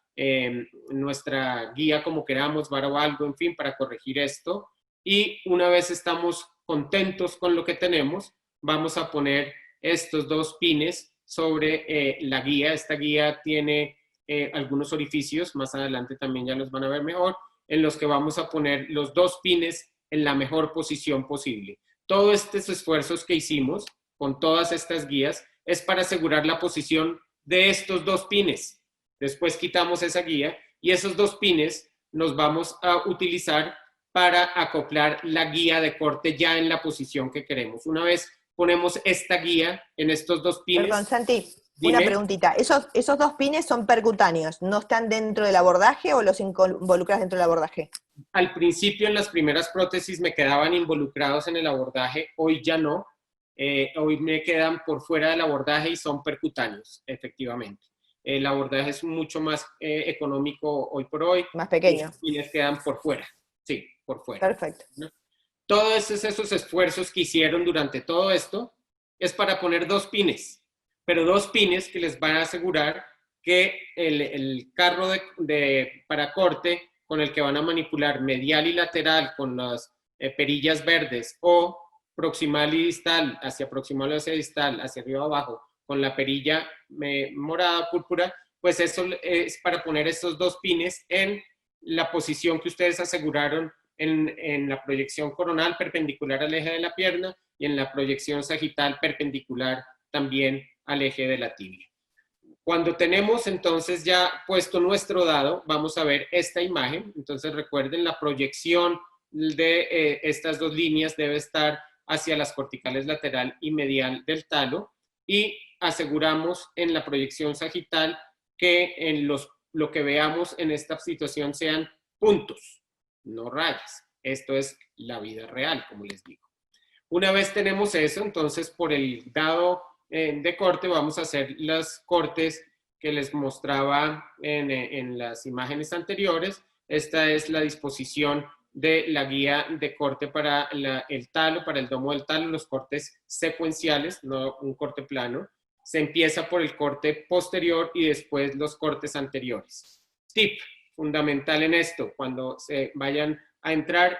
guía como queramos, vara o algo, en fin, para corregir esto. Y una vez estamos contentos con lo que tenemos, vamos a poner estos 2 pines sobre la guía. Esta guía tiene algunos orificios, más adelante también ya los van a ver mejor, en los que vamos a poner los 2 pines en la mejor posición posible. Todos estos esfuerzos que hicimos con todas estas guías es para asegurar la posición de estos 2 pines. Después quitamos esa guía, y esos 2 pines los vamos a utilizar para acoplar la guía de corte ya en la posición que queremos. Una vez ponemos esta guía en estos 2 pines... Perdón, Santi, dime. una preguntita. ¿Esos 2 pines son percutáneos? ¿No están dentro del abordaje o los involucras dentro del abordaje? Al principio, en las primeras prótesis, me quedaban involucrados en el abordaje. Hoy ya no. Hoy me quedan por fuera del abordaje y son percutáneos, efectivamente. El abordaje es mucho más económico hoy por hoy. Más pequeño. Los pines quedan por fuera. Sí, por fuera. Perfecto. ¿No? Todos esos esfuerzos que hicieron durante todo esto es para poner 2 pines, pero 2 pines que les van a asegurar que el carro para corte con el que van a manipular medial y lateral con las perillas verdes, o proximal y distal, hacia proximal o hacia distal, hacia arriba o abajo, con la perilla morada, púrpura, pues eso es para poner estos 2 pines en la posición que ustedes aseguraron en la proyección coronal perpendicular al eje de la pierna, y en la proyección sagital perpendicular también al eje de la tibia. Cuando tenemos entonces ya puesto nuestro dado, vamos a ver esta imagen. Entonces recuerden, la proyección de estas 2 líneas debe estar hacia las corticales lateral y medial del talo, y aseguramos en la proyección sagital que lo que veamos en esta situación sean puntos, no rayas. Esto es la vida real, como les digo. Una vez tenemos eso, entonces por el dado de corte vamos a hacer los cortes que les mostraba en las imágenes anteriores. Esta es la disposición de la guía de corte para el talo, para el domo del talo, los cortes secuenciales, no un corte plano. Se empieza por el corte posterior y después los cortes anteriores. Tip fundamental en esto, cuando se vayan a entrar,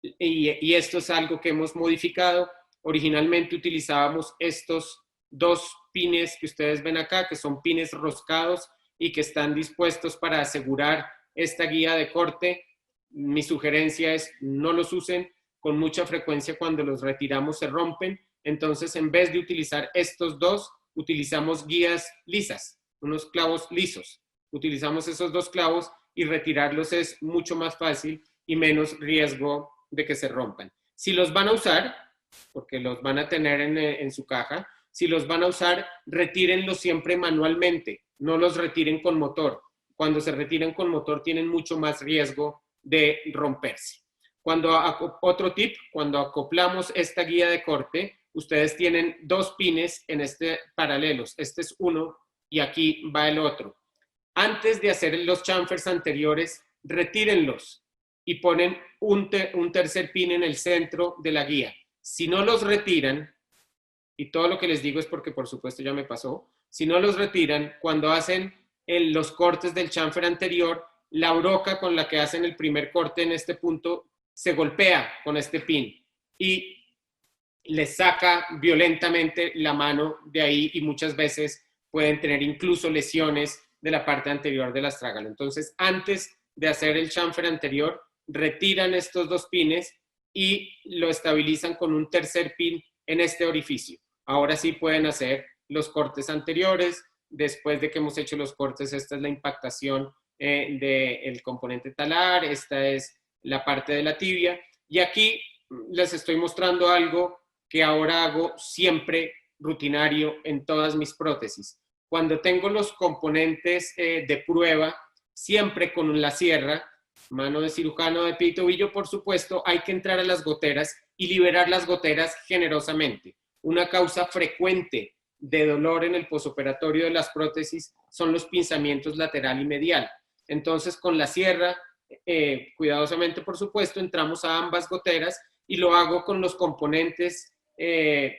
y esto es algo que hemos modificado. Originalmente utilizábamos estos 2 pines que ustedes ven acá, que son pines roscados y que están dispuestos para asegurar esta guía de corte. Mi sugerencia es no los usen. Con mucha frecuencia cuando los retiramos se rompen. Entonces, en vez de utilizar estos 2, utilizamos guías lisas, unos clavos lisos. Utilizamos esos 2 clavos y retirarlos es mucho más fácil y menos riesgo de que se rompan. Si los van a usar, porque los van a tener en su caja, si los van a usar, retírenlos siempre manualmente, no los retiren con motor. cuando se retiran con motor tienen mucho más riesgo de romperse. Otro tip, cuando acoplamos esta guía de corte, ustedes tienen 2 pines en paralelos. Este es uno y aquí va el otro. Antes de hacer los chamfers anteriores, retírenlos y ponen un tercer pin en el centro de la guía. Si no los retiran, y todo lo que les digo es porque por supuesto ya me pasó, si no los retiran, cuando hacen los cortes del chamfer anterior, la broca con la que hacen el primer corte en este punto se golpea con este pin y les saca violentamente la mano de ahí y muchas veces pueden tener incluso lesiones de la parte anterior del astrágalo. Entonces, antes de hacer el chamfer anterior, retiran estos 2 pines y lo estabilizan con un tercer pin en este orificio. Ahora sí pueden hacer los cortes anteriores. Después de que hemos hecho los cortes, esta es la impactación del componente talar, esta es la parte de la tibia. Y aquí les estoy mostrando algo que ahora hago siempre rutinario en todas mis prótesis. Cuando tengo los componentes de prueba, siempre con la sierra, mano de cirujano de pie y tobillo, por supuesto, hay que entrar a las goteras y liberar las goteras generosamente. Una causa frecuente de dolor en el posoperatorio de las prótesis son los pinzamientos lateral y medial. Entonces, con la sierra, cuidadosamente, por supuesto, entramos a ambas goteras y lo hago con los componentes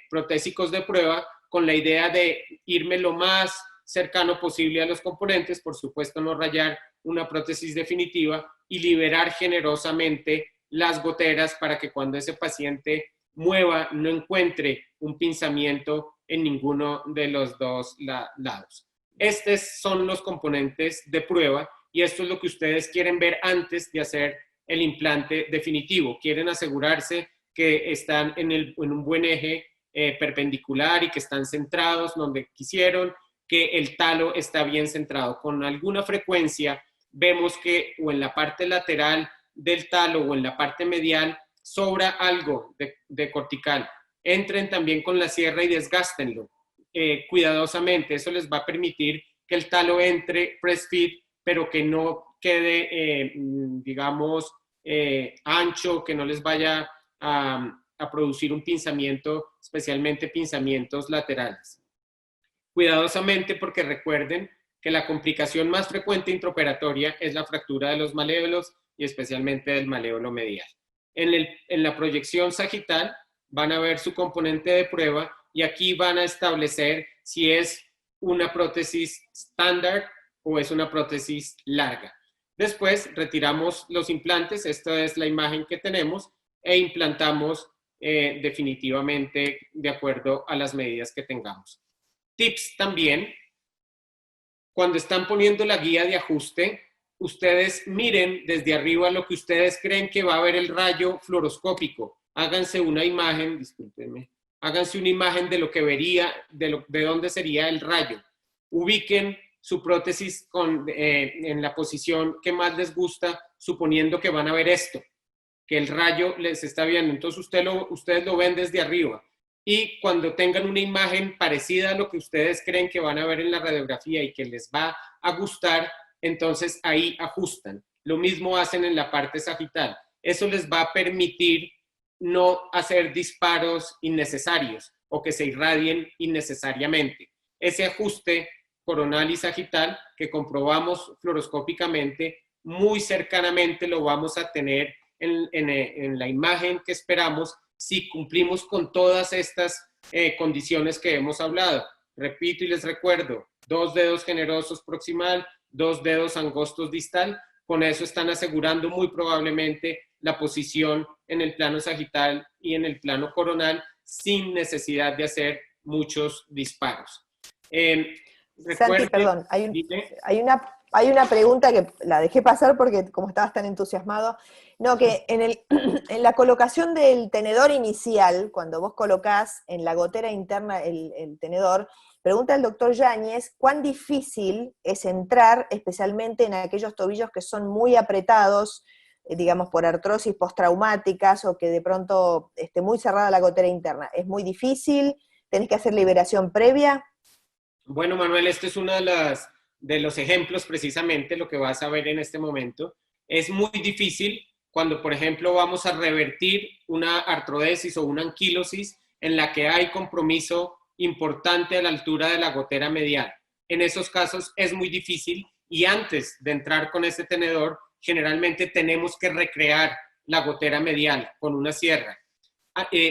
protésicos de prueba, con la idea de irme lo más cercano posible a los componentes, por supuesto no rayar una prótesis definitiva y liberar generosamente las goteras para que cuando ese paciente mueva no encuentre un pinzamiento en ninguno de los 2 lados. Estos son los componentes de prueba y esto es lo que ustedes quieren ver antes de hacer el implante definitivo. Quieren asegurarse que están en un buen eje perpendicular y que están centrados donde quisieron, que el talo está bien centrado. Con alguna frecuencia vemos que o en la parte lateral del talo o en la parte medial sobra algo de cortical. Entren también con la sierra y desgástenlo cuidadosamente. Eso les va a permitir que el talo entre press-fit, pero que no quede, digamos, ancho, que no les vaya a producir un pinzamiento, especialmente pinzamientos laterales. Cuidadosamente, porque recuerden que la complicación más frecuente intraoperatoria es la fractura de los maléolos y especialmente del maléolo medial. En la proyección sagital van a ver su componente de prueba y aquí van a establecer si es una prótesis estándar o es una prótesis larga. Después retiramos los implantes, esta es la imagen que tenemos, e implantamos definitivamente de acuerdo a las medidas que tengamos. Tips también, cuando están poniendo la guía de ajuste, ustedes miren desde arriba lo que ustedes creen que va a ver el rayo fluoroscópico. Háganse una imagen, discúlpenme, háganse una imagen de lo que vería, de dónde sería el rayo. Ubiquen su prótesis en la posición que más les gusta, suponiendo que van a ver esto, que el rayo les está viendo. Entonces ustedes lo ven desde arriba. Y cuando tengan una imagen parecida a lo que ustedes creen que van a ver en la radiografía y que les va a gustar, entonces ahí ajustan. Lo mismo hacen en la parte sagital. Eso les va a permitir no hacer disparos innecesarios o que se irradien innecesariamente. Ese ajuste coronal y sagital que comprobamos fluoroscópicamente, muy cercanamente lo vamos a tener en la imagen que esperamos si cumplimos con todas estas condiciones que hemos hablado. Repito y les recuerdo, 2 dedos generosos proximal, 2 dedos angostos distal, con eso están asegurando muy probablemente la posición en el plano sagital y en el plano coronal sin necesidad de hacer muchos disparos. Santi, perdón, hay una pregunta que la dejé pasar porque como estabas tan entusiasmado. No, que en la colocación del tenedor inicial, cuando vos colocás en la gotera interna el tenedor, pregunta el doctor Yáñez, ¿cuán difícil es entrar, especialmente en aquellos tobillos que son muy apretados, digamos por artrosis postraumáticas, o que de pronto esté muy cerrada la gotera interna? ¿Es muy difícil? ¿Tenés que hacer liberación previa? Bueno, Manuel, esta es una de las de los ejemplos precisamente, lo que vas a ver en este momento, es muy difícil cuando, por ejemplo, vamos a revertir una artrodesis o una anquilosis en la que hay compromiso importante a la altura de la gotera medial. En esos casos es muy difícil y antes de entrar con este tenedor, generalmente tenemos que recrear la gotera medial con una sierra.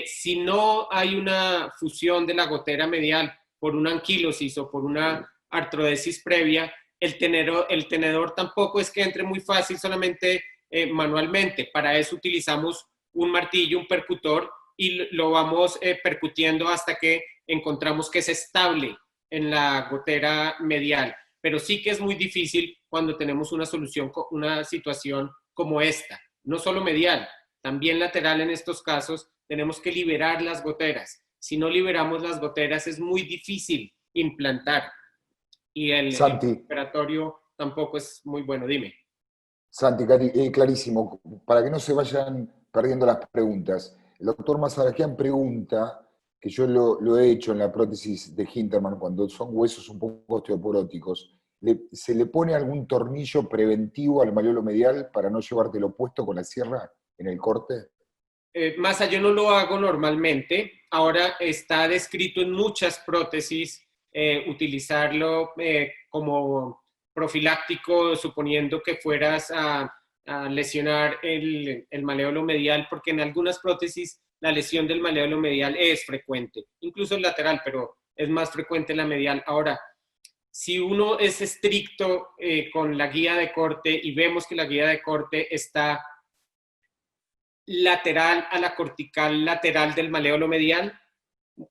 Si no hay una fusión de la gotera medial por una anquilosis o por una artrodesis previa, el tenedor tampoco es que entre muy fácil solamente manualmente. Para eso utilizamos un martillo, un percutor, y lo vamos percutiendo hasta que encontramos que es estable en la gotera medial. Pero sí que es muy difícil cuando tenemos una situación como esta. No solo medial, también lateral en estos casos, tenemos que liberar las goteras. Si no liberamos las goteras es muy difícil implantar. Y el operatorio tampoco es muy bueno. Dime. Santi, clarísimo. Para que no se vayan perdiendo las preguntas. El doctor Mazarajian pregunta, que yo lo he hecho en la prótesis de Hintermann, cuando son huesos un poco osteoporóticos, ¿se le pone algún tornillo preventivo al maleolo medial para no llevártelo puesto con la sierra en el corte? Massa, yo no lo hago normalmente. Ahora está descrito en muchas prótesis utilizarlo como profiláctico, suponiendo que fueras a lesionar el maleolo medial, porque en algunas prótesis la lesión del maleolo medial es frecuente, incluso el lateral, pero es más frecuente la medial. Ahora, si uno es estricto con la guía de corte y vemos que la guía de corte está lateral a la cortical lateral del maleolo medial,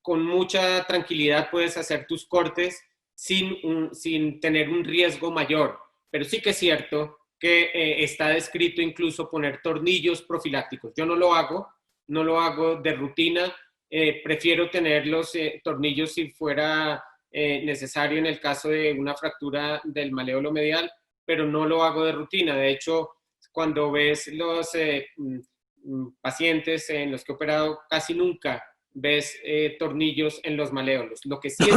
con mucha tranquilidad puedes hacer tus cortes sin tener un riesgo mayor. Pero sí que es cierto que está descrito incluso poner tornillos profilácticos. Yo no lo hago de rutina. Prefiero tener los tornillos si fuera necesario en el caso de una fractura del maleolo medial, pero no lo hago de rutina. De hecho, cuando ves los pacientes en los que he operado, casi nunca ves tornillos en los maleolos. Lo que sí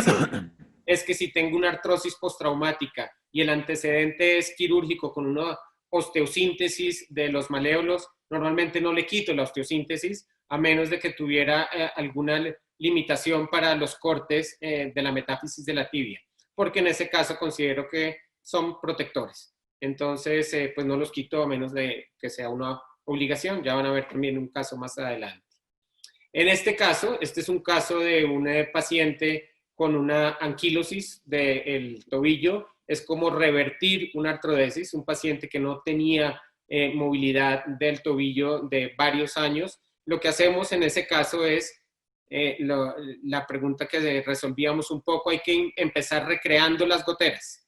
es que si tengo una artrosis postraumática y el antecedente es quirúrgico con una osteosíntesis de los maleolos, normalmente no le quito la osteosíntesis a menos de que tuviera alguna limitación para los cortes de la metáfisis de la tibia, porque en ese caso considero que son protectores. Entonces, pues no los quito a menos de que sea una obligación. Ya van a ver también un caso más adelante. En este caso, este es un caso de un paciente con una anquilosis del tobillo. Es como revertir una artrodesis, un paciente que no tenía movilidad del tobillo de varios años. Lo que hacemos en ese caso es, la pregunta que resolvíamos un poco, hay que empezar recreando las goteras.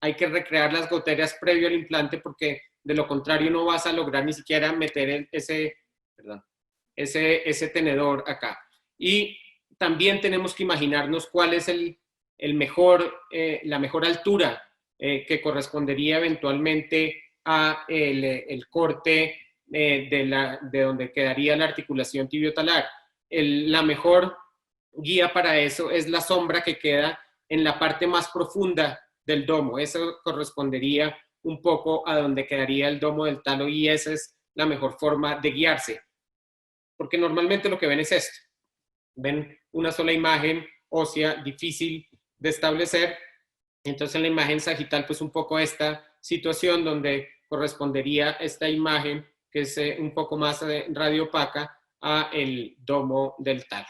Hay que recrear las goteras previo al implante porque de lo contrario no vas a lograr ni siquiera meter ese tenedor acá. Y también tenemos que imaginarnos cuál es la mejor altura que correspondería eventualmente a el corte de donde quedaría la articulación tibiotalar. La mejor guía para eso es la sombra que queda en la parte más profunda del domo. Eso correspondería un poco a donde quedaría el domo del talo y esa es la mejor forma de guiarse. Porque normalmente lo que ven es esto. Ven una sola imagen ósea difícil de establecer. Entonces en la imagen sagital pues un poco esta situación donde correspondería esta imagen que es un poco más radioopaca a el domo del talo.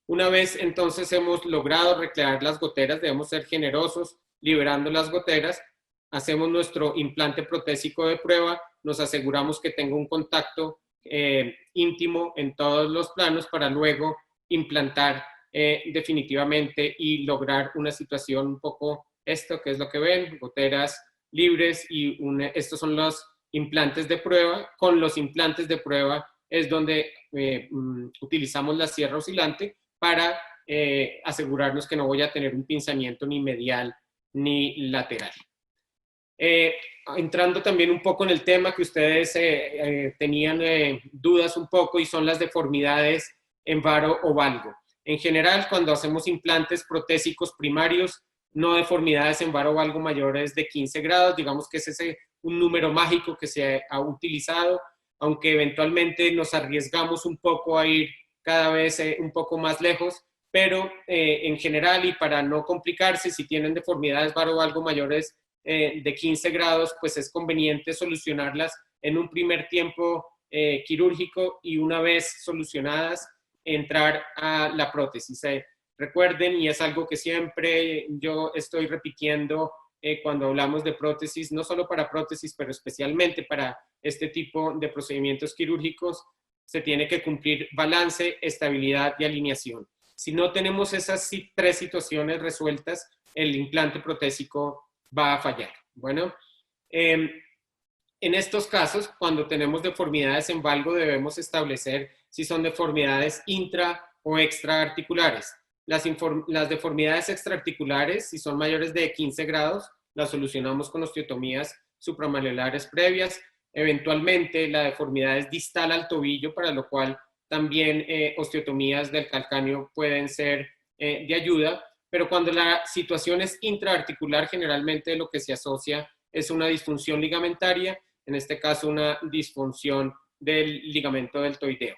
Una vez entonces hemos logrado recrear las goteras, debemos ser generosos liberando las goteras, hacemos nuestro implante protésico de prueba, nos aseguramos que tenga un contacto íntimo en todos los planos para luego implantar definitivamente y lograr una situación un poco esto que es lo que ven, goteras libres y estos son los implantes de prueba. Con los implantes de prueba es donde utilizamos la sierra oscilante para asegurarnos que no voy a tener un pinzamiento ni medial ni lateral. Entrando también un poco en el tema que ustedes tenían dudas un poco y son las deformidades en varo o valgo. En general, cuando hacemos implantes protésicos primarios, no deformidades en varo valgo mayores de 15 grados, digamos que ese es un número mágico que se ha utilizado, aunque eventualmente nos arriesgamos un poco a ir cada vez un poco más lejos, pero en general y para no complicarse, si tienen deformidades varo valgo mayores de 15 grados, pues es conveniente solucionarlas en un primer tiempo quirúrgico y una vez solucionadas, entrar a la prótesis. Recuerden, y es algo que siempre yo estoy repitiendo cuando hablamos de prótesis, no solo para prótesis, pero especialmente para este tipo de procedimientos quirúrgicos, se tiene que cumplir balance, estabilidad y alineación. Si no tenemos esas 3 situaciones resueltas, el implante protésico va a fallar. Bueno, en estos casos, cuando tenemos deformidades en valgo, debemos establecer si son deformidades intra o extraarticulares. Las deformidades extraarticulares, si son mayores de 15 grados, las solucionamos con osteotomías supramalleolares previas. Eventualmente, la deformidad es distal al tobillo, para lo cual también osteotomías del calcáneo pueden ser de ayuda. Pero cuando la situación es intraarticular, generalmente lo que se asocia es una disfunción ligamentaria, en este caso una disfunción del ligamento deltoideo.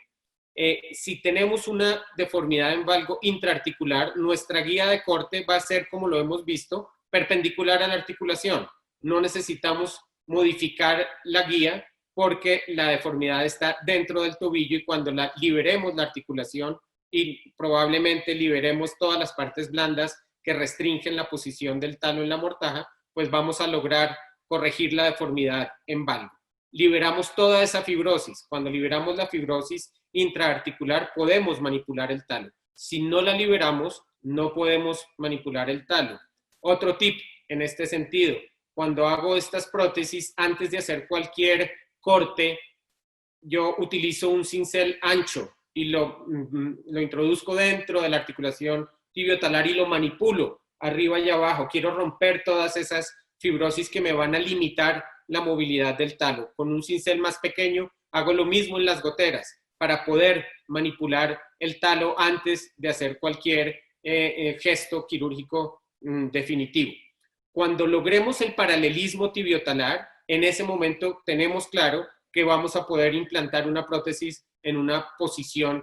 Si tenemos una deformidad en valgo intraarticular, nuestra guía de corte va a ser, como lo hemos visto, perpendicular a la articulación. No necesitamos modificar la guía porque la deformidad está dentro del tobillo y cuando liberemos la articulación y probablemente liberemos todas las partes blandas que restringen la posición del talo en la mortaja, pues vamos a lograr corregir la deformidad en valgo. Liberamos toda esa fibrosis. Cuando liberamos la fibrosis intraarticular, podemos manipular el talo. Si no la liberamos, no podemos manipular el talo. Otro tip en este sentido, cuando hago estas prótesis, antes de hacer cualquier corte, yo utilizo un cincel ancho y lo introduzco dentro de la articulación tibiotalar y lo manipulo arriba y abajo. Quiero romper todas esas fibrosis que me van a limitar la movilidad del talo. Con un cincel más pequeño hago lo mismo en las goteras para poder manipular el talo antes de hacer cualquier gesto quirúrgico definitivo. Cuando logremos el paralelismo tibiotalar, en ese momento tenemos claro que vamos a poder implantar una prótesis en una posición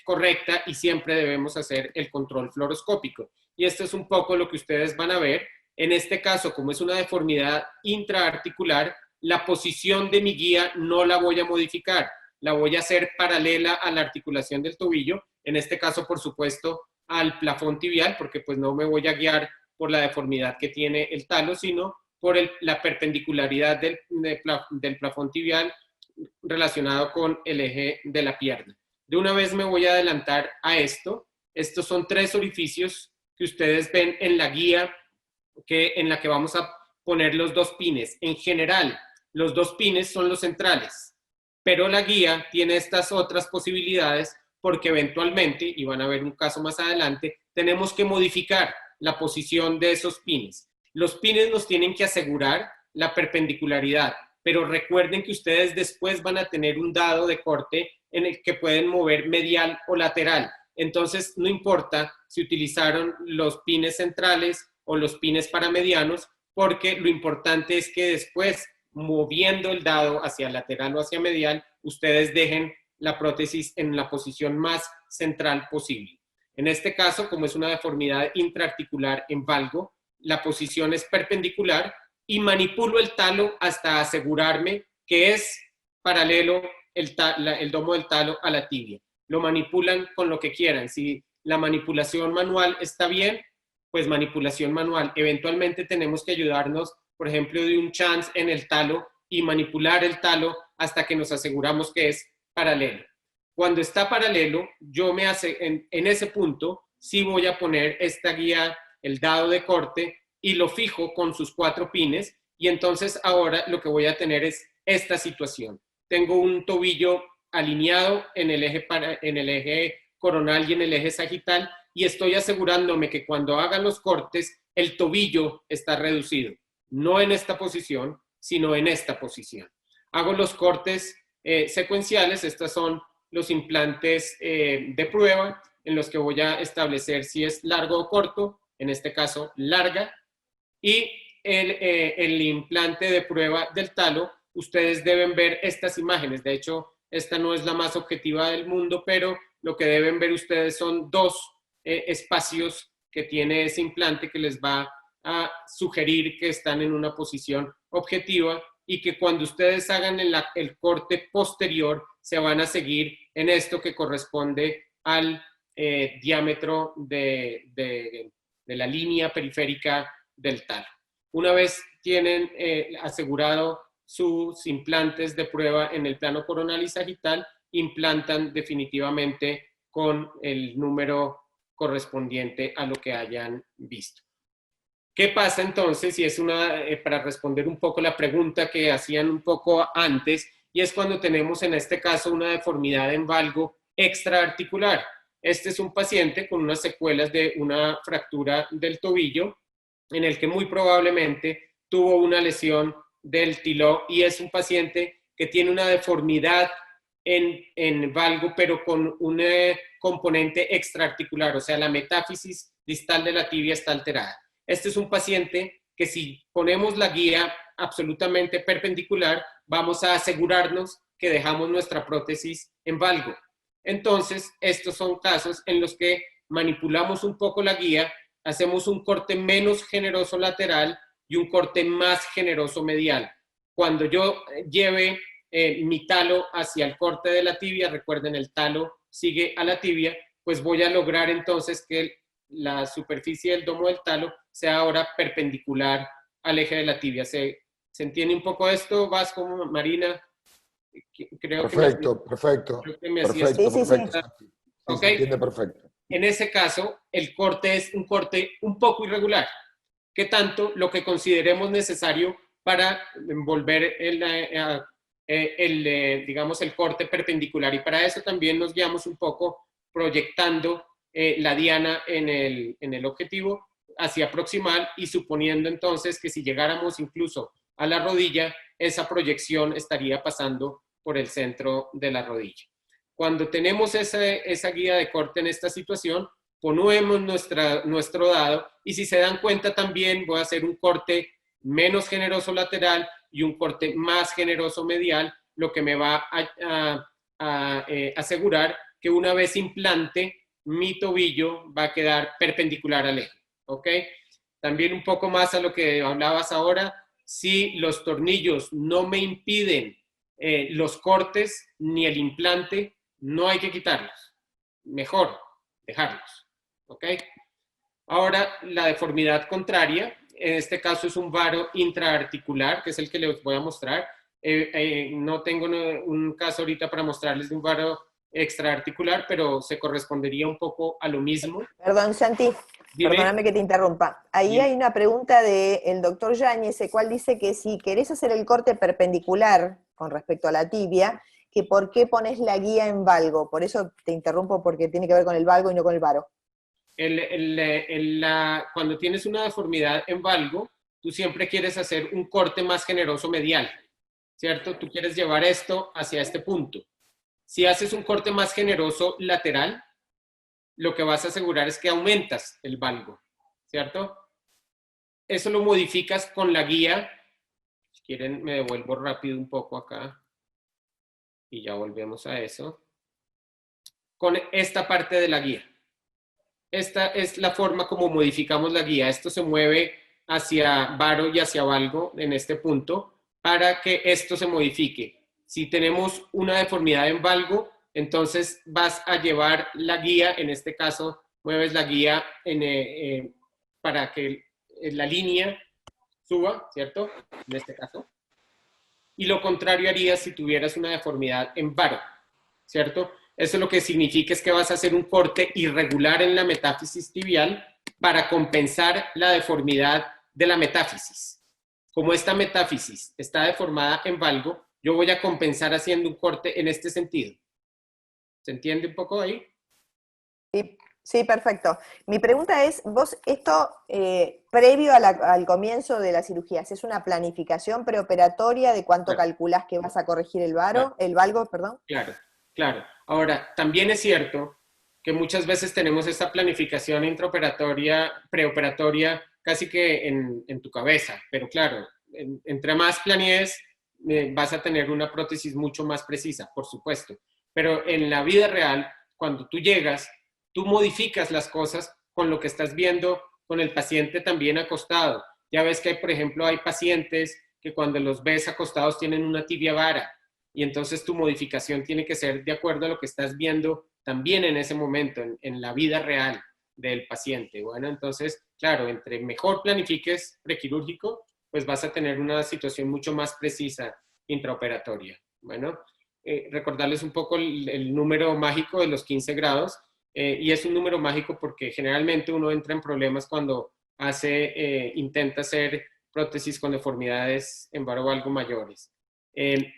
correcta y siempre debemos hacer el control fluoroscópico. Y esto es un poco lo que ustedes van a ver. En este caso, como es una deformidad intraarticular, la posición de mi guía no la voy a modificar. La voy a hacer paralela a la articulación del tobillo. En este caso, por supuesto, al plafón tibial, porque pues no me voy a guiar por la deformidad que tiene el talo, sino por la perpendicularidad del plafón tibial relacionado con el eje de la pierna. De una vez me voy a adelantar a esto. Estos son 3 orificios que ustedes ven en la guía en la que vamos a poner los 2 pines. En general, los 2 pines son los centrales, pero la guía tiene estas otras posibilidades porque eventualmente, y van a ver un caso más adelante, tenemos que modificar la posición de esos pines. Los pines nos tienen que asegurar la perpendicularidad, pero recuerden que ustedes después van a tener un dado de corte en el que pueden mover medial o lateral. Entonces, no importa si utilizaron los pines centrales o los pines paramedianos, porque lo importante es que después, moviendo el dado hacia lateral o hacia medial, ustedes dejen la prótesis en la posición más central posible. En este caso, como es una deformidad intraarticular en valgo, la posición es perpendicular y manipulo el talo hasta asegurarme que es paralelo el domo del talo a la tibia. Lo manipulan con lo que quieran. Si la manipulación manual está bien, pues manipulación manual. Eventualmente tenemos que ayudarnos, por ejemplo, de un chance en el talo y manipular el talo hasta que nos aseguramos que es paralelo. Cuando está paralelo, yo en ese punto sí voy a poner esta guía, el dado de corte, y lo fijo con sus 4 pines, y entonces ahora lo que voy a tener es esta situación. Tengo un tobillo alineado en el eje coronal y en el eje sagital, y estoy asegurándome que cuando hagan los cortes, el tobillo está reducido. No en esta posición, sino en esta posición. Hago los cortes secuenciales. Estos son los implantes de prueba en los que voy a establecer si es largo o corto. en este caso larga, y el implante de prueba del talo, ustedes deben ver estas imágenes. De hecho, esta no es la más objetiva del mundo, pero lo que deben ver ustedes son dos espacios que tiene ese implante que les va a sugerir que están en una posición objetiva y que cuando ustedes hagan el corte posterior se van a seguir en esto que corresponde al diámetro de la línea periférica del talo. Una vez tienen asegurado sus implantes de prueba en el plano coronal y sagital, implantan definitivamente con el número correspondiente a lo que hayan visto. ¿Qué pasa entonces? Y es para responder un poco la pregunta que hacían un poco antes, y es cuando tenemos en este caso una deformidad en valgo extraarticular. Este es un paciente con unas secuelas de una fractura del tobillo, en el que muy probablemente tuvo una lesión del tiló, y es un paciente que tiene una deformidad en valgo, pero con un componente extraarticular, o sea, la metáfisis distal de la tibia está alterada. Este es un paciente que si ponemos la guía absolutamente perpendicular, vamos a asegurarnos que dejamos nuestra prótesis en valgo. Entonces, estos son casos en los que manipulamos un poco la guía, hacemos un corte menos generoso lateral y un corte más generoso medial. Cuando yo lleve mi talo hacia el corte de la tibia, recuerden, el talo sigue a la tibia, pues voy a lograr entonces que la superficie del domo del talo sea ahora perpendicular al eje de la tibia. ¿Se entiende un poco esto, Vasco, Marina? Perfecto. Ok. Se entiende perfecto. En ese caso, el corte es un corte un poco irregular. ¿Qué tanto? Lo que consideremos necesario para volver digamos, el corte perpendicular. Y para eso también nos guiamos un poco proyectando la diana en el objetivo hacia proximal y suponiendo entonces que si llegáramos incluso a la rodilla, esa proyección estaría pasando por el centro de la rodilla. Cuando tenemos esa guía de corte en esta situación, ponemos nuestro dado y si se dan cuenta también voy a hacer un corte menos generoso lateral y un corte más generoso medial, lo que me va a asegurar que una vez implante, mi tobillo va a quedar perpendicular al eje. ¿Ok? También un poco más a lo que hablabas ahora, si los tornillos no me impiden los cortes ni el implante, no hay que quitarlos. Mejor dejarlos. ¿Ok? Ahora, la deformidad contraria, en este caso es un varo intraarticular, que es el que les voy a mostrar. No tengo un caso ahorita para mostrarles de un varo extraarticular, pero se correspondería un poco a lo mismo. Perdón, Santi, perdóname que te interrumpa. Ahí Dime. hay una pregunta del doctor Yáñez, el cual dice que si querés hacer el corte perpendicular con respecto a la tibia, que por qué pones la guía en valgo. Por eso te interrumpo, porque tiene que ver con el valgo y no con el varo. Cuando tienes una deformidad en valgo, tú siempre quieres hacer un corte más generoso medial, ¿cierto? Tú quieres llevar esto hacia este punto. Si haces un corte más generoso lateral, lo que vas a asegurar es que aumentas el valgo, ¿cierto? Eso lo modificas con la guía. Si quieren, me devuelvo rápido un poco acá. Y ya volvemos a eso. Con esta parte de la guía. Esta es la forma como modificamos la guía. Esto se mueve hacia varo y hacia valgo en este punto para que esto se modifique. Si tenemos una deformidad en valgo, entonces vas a llevar la guía, en este caso mueves la guía para que la línea suba, ¿cierto? En este caso. Y lo contrario harías si tuvieras una deformidad en varo, ¿cierto? Eso lo que significa es que vas a hacer un corte irregular en la metáfisis tibial para compensar la deformidad de la metáfisis. Como esta metáfisis está deformada en valgo, yo voy a compensar haciendo un corte en este sentido. ¿Se entiende un poco ahí? Sí, perfecto. Mi pregunta es, vos esto previo al comienzo de la cirugía, ¿es una planificación preoperatoria de cuánto calculás que vas a corregir el valgo, perdón? Claro. Ahora, también es cierto que muchas veces tenemos esta planificación intraoperatoria, preoperatoria, casi que en tu cabeza, pero claro, entre más planees, vas a tener una prótesis mucho más precisa, por supuesto. Pero en la vida real, cuando tú llegas, tú modificas las cosas con lo que estás viendo con el paciente también acostado. Ya ves que, por ejemplo, hay pacientes que cuando los ves acostados tienen una tibia vara, y entonces tu modificación tiene que ser de acuerdo a lo que estás viendo también en ese momento, en la vida real del paciente. Bueno, entonces, claro, entre mejor planifiques prequirúrgico, pues vas a tener una situación mucho más precisa intraoperatoria. Bueno, recordarles un poco el número mágico de los 15 grados, y es un número mágico porque generalmente uno entra en problemas cuando intenta hacer prótesis con deformidades en varo valgo mayores.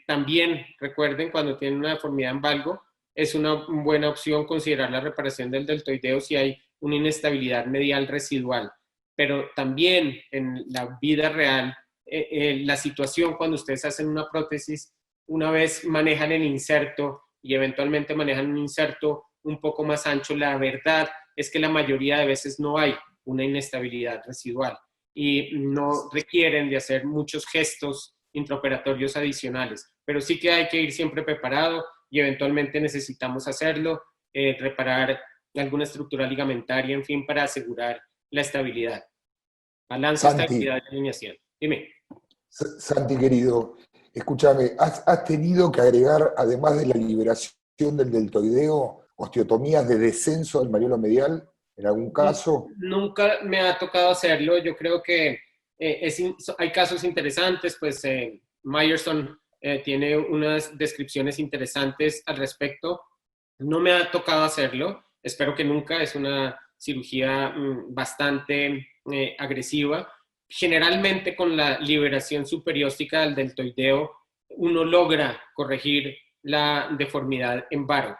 También recuerden, cuando tienen una deformidad en valgo, es una buena opción considerar la reparación del deltoideo si hay una inestabilidad medial residual. Pero también en la vida real, la situación cuando ustedes hacen una prótesis, una vez manejan el inserto y eventualmente manejan un inserto un poco más ancho, la verdad es que la mayoría de veces no hay una inestabilidad residual y no requieren de hacer muchos gestos intraoperatorios adicionales, pero sí que hay que ir siempre preparado y eventualmente necesitamos hacerlo, reparar alguna estructura ligamentaria, en fin, para asegurar la estabilidad. Balance, estabilidad y alineación. Dime. Santi, querido, escúchame, ¿has tenido que agregar, además de la liberación del deltoideo, osteotomías de descenso del mariolo medial en algún caso? Nunca me ha tocado hacerlo. Yo creo que hay casos interesantes, pues Myerson tiene unas descripciones interesantes al respecto. No me ha tocado hacerlo, espero que nunca, es una cirugía bastante agresiva. Generalmente con la liberación superióstica del deltoideo uno logra corregir la deformidad en varo.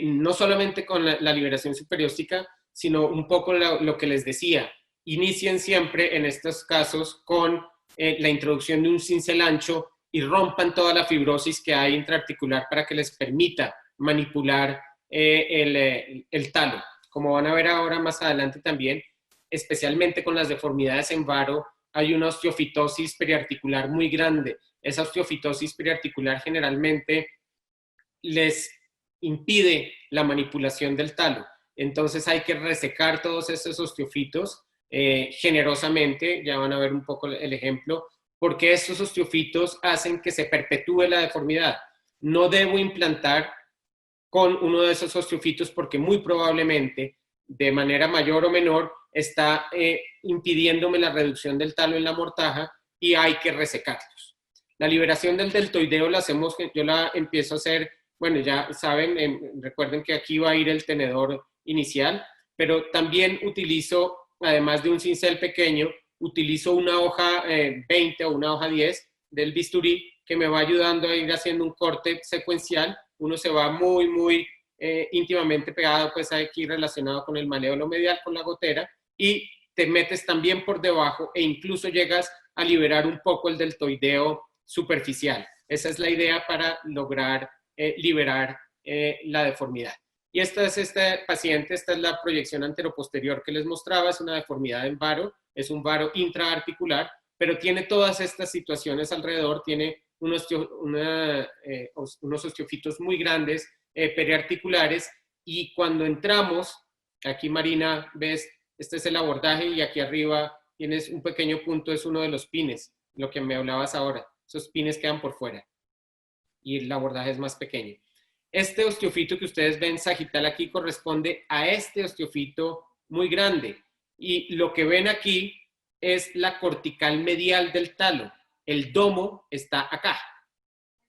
No solamente con la liberación superióstica, sino un poco lo que les decía. Inicien siempre en estos casos con la introducción de un cincel ancho y rompan toda la fibrosis que hay intraarticular para que les permita manipular el talo. Como van a ver ahora más adelante también, especialmente con las deformidades en varo, hay una osteofitosis periarticular muy grande. Esa osteofitosis periarticular generalmente les impide la manipulación del talo. Entonces hay que resecar todos esos osteofitos generosamente, ya van a ver un poco el ejemplo, porque estos osteofitos hacen que se perpetúe la deformidad. No debo implantar con uno de esos osteofitos porque muy probablemente, de manera mayor o menor, está impidiéndome la reducción del talo en la mortaja y hay que resecarlos. La liberación del deltoideo la hacemos, yo la empiezo a hacer, bueno, ya saben, recuerden que aquí va a ir el tenedor inicial, pero también utilizo, además de un cincel pequeño, utilizo una hoja 20 o una hoja 10 del bisturí que me va ayudando a ir haciendo un corte secuencial. Uno se va muy íntimamente pegado, pues aquí relacionado con el maléolo medial, con la gotera, y te metes también por debajo e incluso llegas a liberar un poco el deltoideo superficial. Esa es la idea para lograr liberar la deformidad. Y esta es este paciente, esta es la proyección anteroposterior que les mostraba, es una deformidad en varo, es un varo intraarticular, pero tiene todas estas situaciones alrededor, tiene unos osteofitos muy grandes, periarticulares, y cuando entramos, aquí Marina, ves, este es el abordaje y aquí arriba tienes un pequeño punto, es uno de los pines, lo que me hablabas ahora, esos pines quedan por fuera y el abordaje es más pequeño. Este osteofito que ustedes ven sagital aquí corresponde a este osteofito muy grande y lo que ven aquí es la cortical medial del talo. El domo está acá.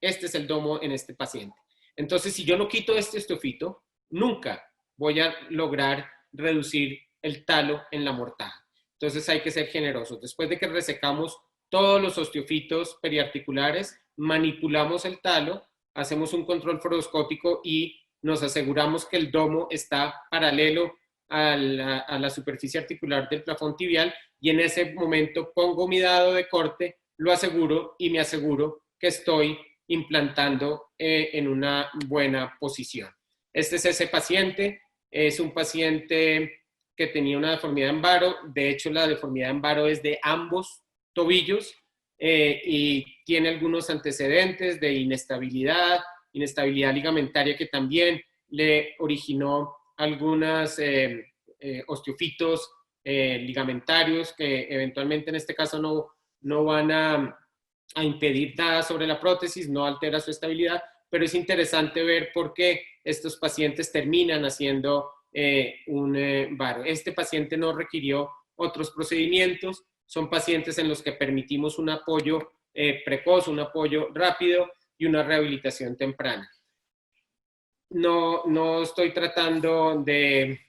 Este es el domo en este paciente. Entonces, si yo no quito este osteofito, nunca voy a lograr reducir el talo en la mortaja. Entonces hay que ser generosos. Después de que resecamos todos los osteofitos periarticulares, manipulamos el talo, hacemos un control fluoroscópico y nos aseguramos que el domo está paralelo a la superficie articular del plafón tibial y en ese momento pongo mi dado de corte, lo aseguro y me aseguro que estoy implantando en una buena posición. Este es ese paciente, Es un paciente que tenía una deformidad en varo. De hecho, la deformidad en varo es de ambos tobillos y tiene algunos antecedentes de inestabilidad ligamentaria que también le originó algunos osteofitos ligamentarios que eventualmente en este caso no van a impedir nada sobre la prótesis, no altera su estabilidad, pero es interesante ver por qué estos pacientes terminan haciendo un varo. Este paciente no requirió otros procedimientos, son pacientes en los que permitimos un apoyo precoz, un apoyo rápido y una rehabilitación temprana. No estoy tratando de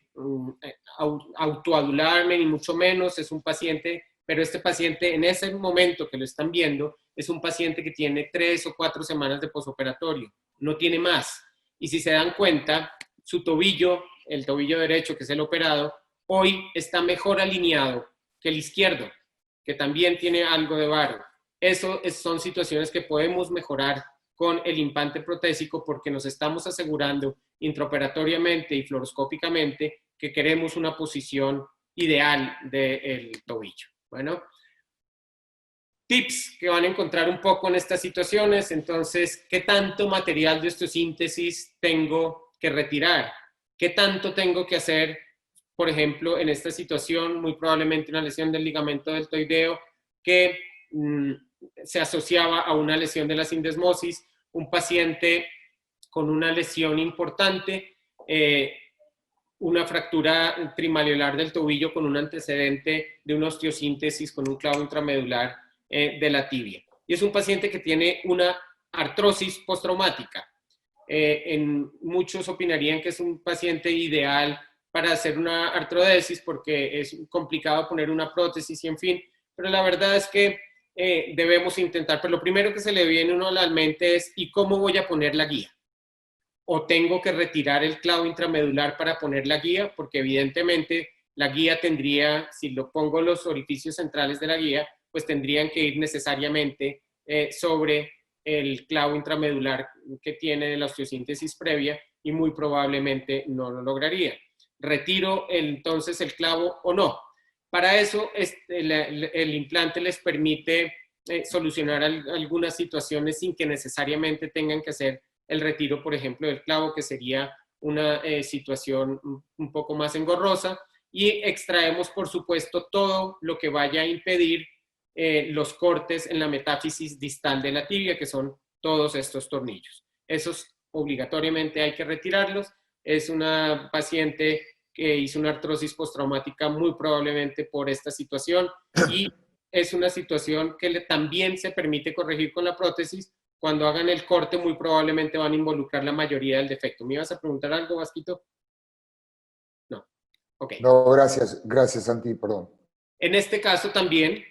autoadularme, ni mucho menos, es un paciente, pero este paciente en ese momento que lo están viendo, es un paciente que tiene 3 o 4 semanas de posoperatorio, no tiene más. Y si se dan cuenta, su tobillo, el tobillo derecho, que es el operado, hoy está mejor alineado que el izquierdo, que también tiene algo de varo. Son situaciones que podemos mejorar con el implante protésico porque nos estamos asegurando intraoperatoriamente y fluoroscópicamente que queremos una posición ideal del tobillo. Bueno, tips que van a encontrar un poco en estas situaciones. Entonces, ¿qué tanto material de osteosíntesis tengo que retirar? ¿Qué tanto tengo que hacer, por ejemplo, en esta situación? Muy probablemente una lesión del ligamento deltoideo que se asociaba a una lesión de la sindesmosis, un paciente con una lesión importante, una fractura trimaliolar del tobillo con un antecedente de una osteosíntesis con un clavo intramedular de la tibia. Y es un paciente que tiene una artrosis postraumática. Muchos opinarían que es un paciente ideal para hacer una artrodesis porque es complicado poner una prótesis y en fin, pero la verdad es que debemos intentar, pero lo primero que se le viene uno a la mente es ¿y cómo voy a poner la guía? ¿O tengo que retirar el clavo intramedular para poner la guía? Porque evidentemente la guía tendría, si lo pongo en los orificios centrales de la guía, pues tendrían que ir necesariamente sobre el clavo intramedular que tiene la osteosíntesis previa y muy probablemente no lo lograría. ¿Retiro entonces el clavo o no? Para eso el implante les permite solucionar algunas situaciones sin que necesariamente tengan que hacer el retiro, por ejemplo, del clavo, que sería una situación un poco más engorrosa, y extraemos, por supuesto, todo lo que vaya a impedir los cortes en la metáfisis distal de la tibia, que son todos estos tornillos. Esos obligatoriamente hay que retirarlos. Es una paciente que hizo una artrosis postraumática muy probablemente por esta situación y es una situación que también se permite corregir con la prótesis. Cuando hagan el corte muy probablemente van a involucrar la mayoría del defecto. ¿Me ibas a preguntar algo, Vasquito? No. Ok. No, gracias Santi, perdón. En este caso también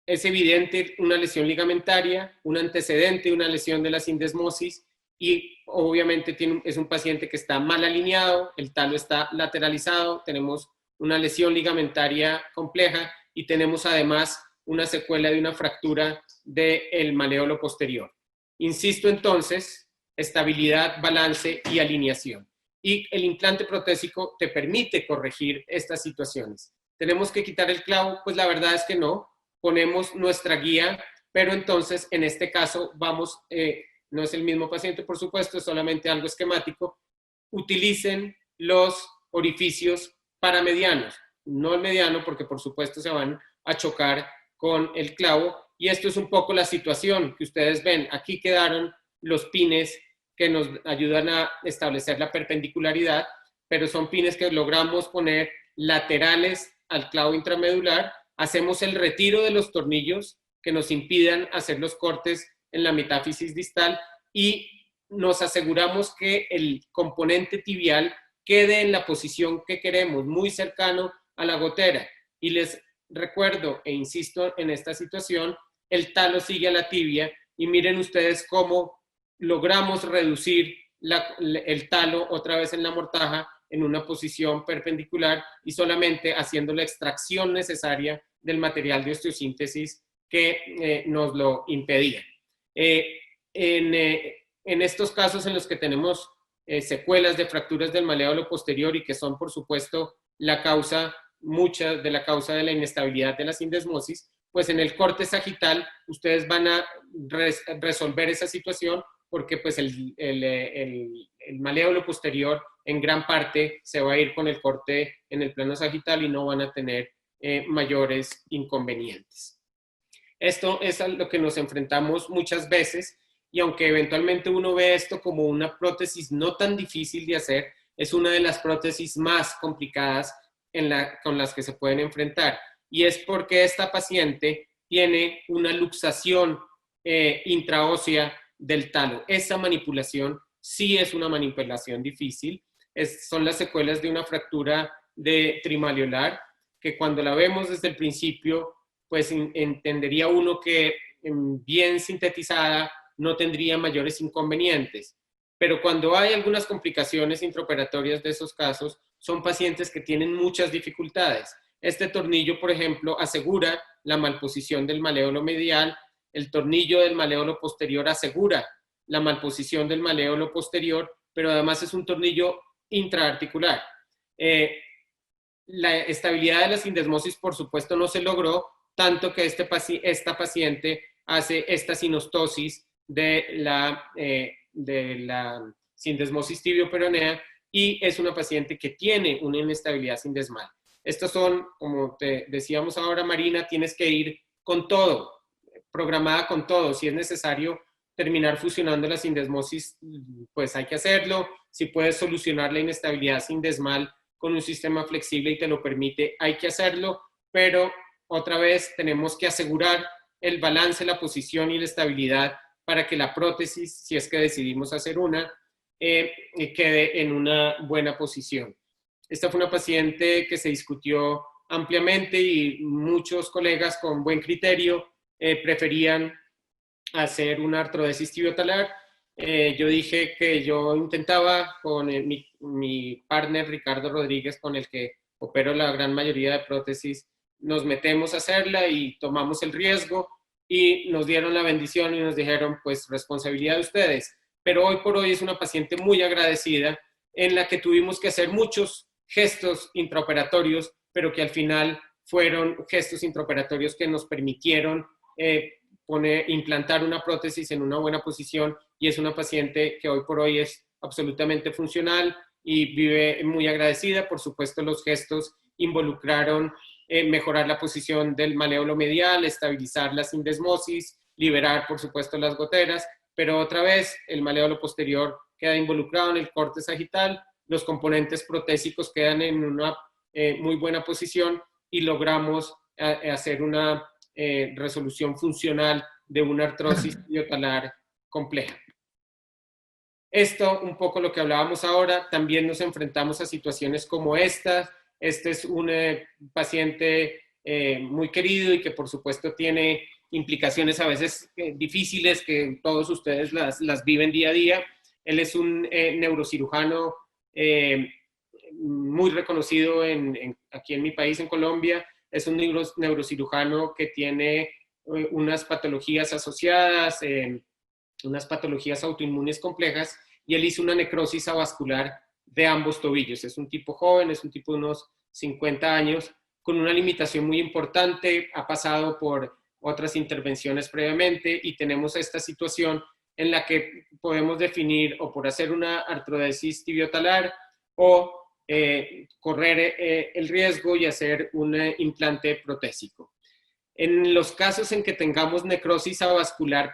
es evidente una lesión ligamentaria, un antecedente, una lesión de la sindesmosis y obviamente es un paciente que está mal alineado, el talo está lateralizado, tenemos una lesión ligamentaria compleja y tenemos además una secuela de una fractura del maleolo posterior. Insisto entonces, estabilidad, balance y alineación. Y el implante protésico te permite corregir estas situaciones. ¿Tenemos que quitar el clavo? Pues la verdad es que no. Ponemos nuestra guía, pero entonces en este caso vamos, no es el mismo paciente por supuesto, es solamente algo esquemático. Utilicen los orificios paramedianos, no el mediano porque por supuesto se van a chocar con el clavo. Y esto es un poco la situación que ustedes ven. Aquí quedaron los pines que nos ayudan a establecer la perpendicularidad, pero son pines que logramos poner laterales al clavo intramedular. Hacemos el retiro de los tornillos que nos impidan hacer los cortes en la metáfisis distal y nos aseguramos que el componente tibial quede en la posición que queremos, muy cercano a la gotera. Y les recuerdo e insisto en esta situación, el talo sigue a la tibia y miren ustedes cómo logramos reducir el talo otra vez en la mortaja en una posición perpendicular y solamente haciendo la extracción necesaria del material de osteosíntesis que nos lo impedía. En estos casos en los que tenemos secuelas de fracturas del maléolo posterior y que son, por supuesto, mucha de la causa de la inestabilidad de la sindesmosis, pues en el corte sagital ustedes van a resolver esa situación porque pues el maléolo posterior en gran parte se va a ir con el corte en el plano sagital y no van a tener mayores inconvenientes. Esto es a lo que nos enfrentamos muchas veces y aunque eventualmente uno ve esto como una prótesis no tan difícil de hacer, es una de las prótesis más complicadas con las que se pueden enfrentar. Y es porque esta paciente tiene una luxación intraósea del talo. Esa manipulación sí es una manipulación difícil. Son las secuelas de una fractura de trimaleolar, que cuando la vemos desde el principio, pues entendería uno que bien sintetizada no tendría mayores inconvenientes. Pero cuando hay algunas complicaciones intraoperatorias de esos casos, son pacientes que tienen muchas dificultades. Este tornillo, por ejemplo, asegura la malposición del maléolo medial. El tornillo del maléolo posterior asegura la malposición del maléolo posterior, pero además es un tornillo intraarticular. La estabilidad de la sindesmosis, por supuesto, no se logró, tanto que esta paciente hace esta sinostosis de la sindesmosis tibio-peronea y es una paciente que tiene una inestabilidad sindesmal. Estos son, como te decíamos ahora, Marina, tienes que ir con todo, programada con todo. Si es necesario terminar fusionando la sindesmosis, pues hay que hacerlo. Si puedes solucionar la inestabilidad sindesmal con un sistema flexible y te lo permite, hay que hacerlo, pero otra vez tenemos que asegurar el balance, la posición y la estabilidad para que la prótesis, si es que decidimos hacer una, quede en una buena posición. Esta fue una paciente que se discutió ampliamente y muchos colegas con buen criterio preferían hacer una artrodesis tibiotalar. Yo dije que yo intentaba con mi partner Ricardo Rodríguez, con el que opero la gran mayoría de prótesis, nos metemos a hacerla y tomamos el riesgo y nos dieron la bendición y nos dijeron, pues responsabilidad de ustedes. Pero hoy por hoy es una paciente muy agradecida en la que tuvimos que hacer muchos gestos intraoperatorios, pero que al final fueron gestos intraoperatorios que nos permitieron implantar una prótesis en una buena posición y es una paciente que hoy por hoy es absolutamente funcional y vive muy agradecida. Por supuesto, los gestos involucraron mejorar la posición del maléolo medial, estabilizar la sindesmosis, liberar, por supuesto, las goteras, pero otra vez el maléolo posterior queda involucrado en el corte sagital, los componentes protésicos quedan en una muy buena posición y logramos hacer una resolución funcional de una artrosis tibiotalar compleja. Esto, un poco lo que hablábamos ahora, también nos enfrentamos a situaciones como esta. Este es un paciente muy querido y que por supuesto tiene implicaciones a veces difíciles que todos ustedes las viven día a día. Él es un neurocirujano muy reconocido aquí en mi país, en Colombia. Es un neurocirujano que tiene unas patologías asociadas, unas patologías autoinmunes complejas, y él hizo una necrosis avascular de ambos tobillos. Es un tipo joven, es un tipo de unos 50 años, con una limitación muy importante, ha pasado por otras intervenciones previamente y tenemos esta situación en la que podemos definir o por hacer una artrodesis tibiotalar o correr el riesgo y hacer un implante protésico. En los casos en que tengamos necrosis avascular,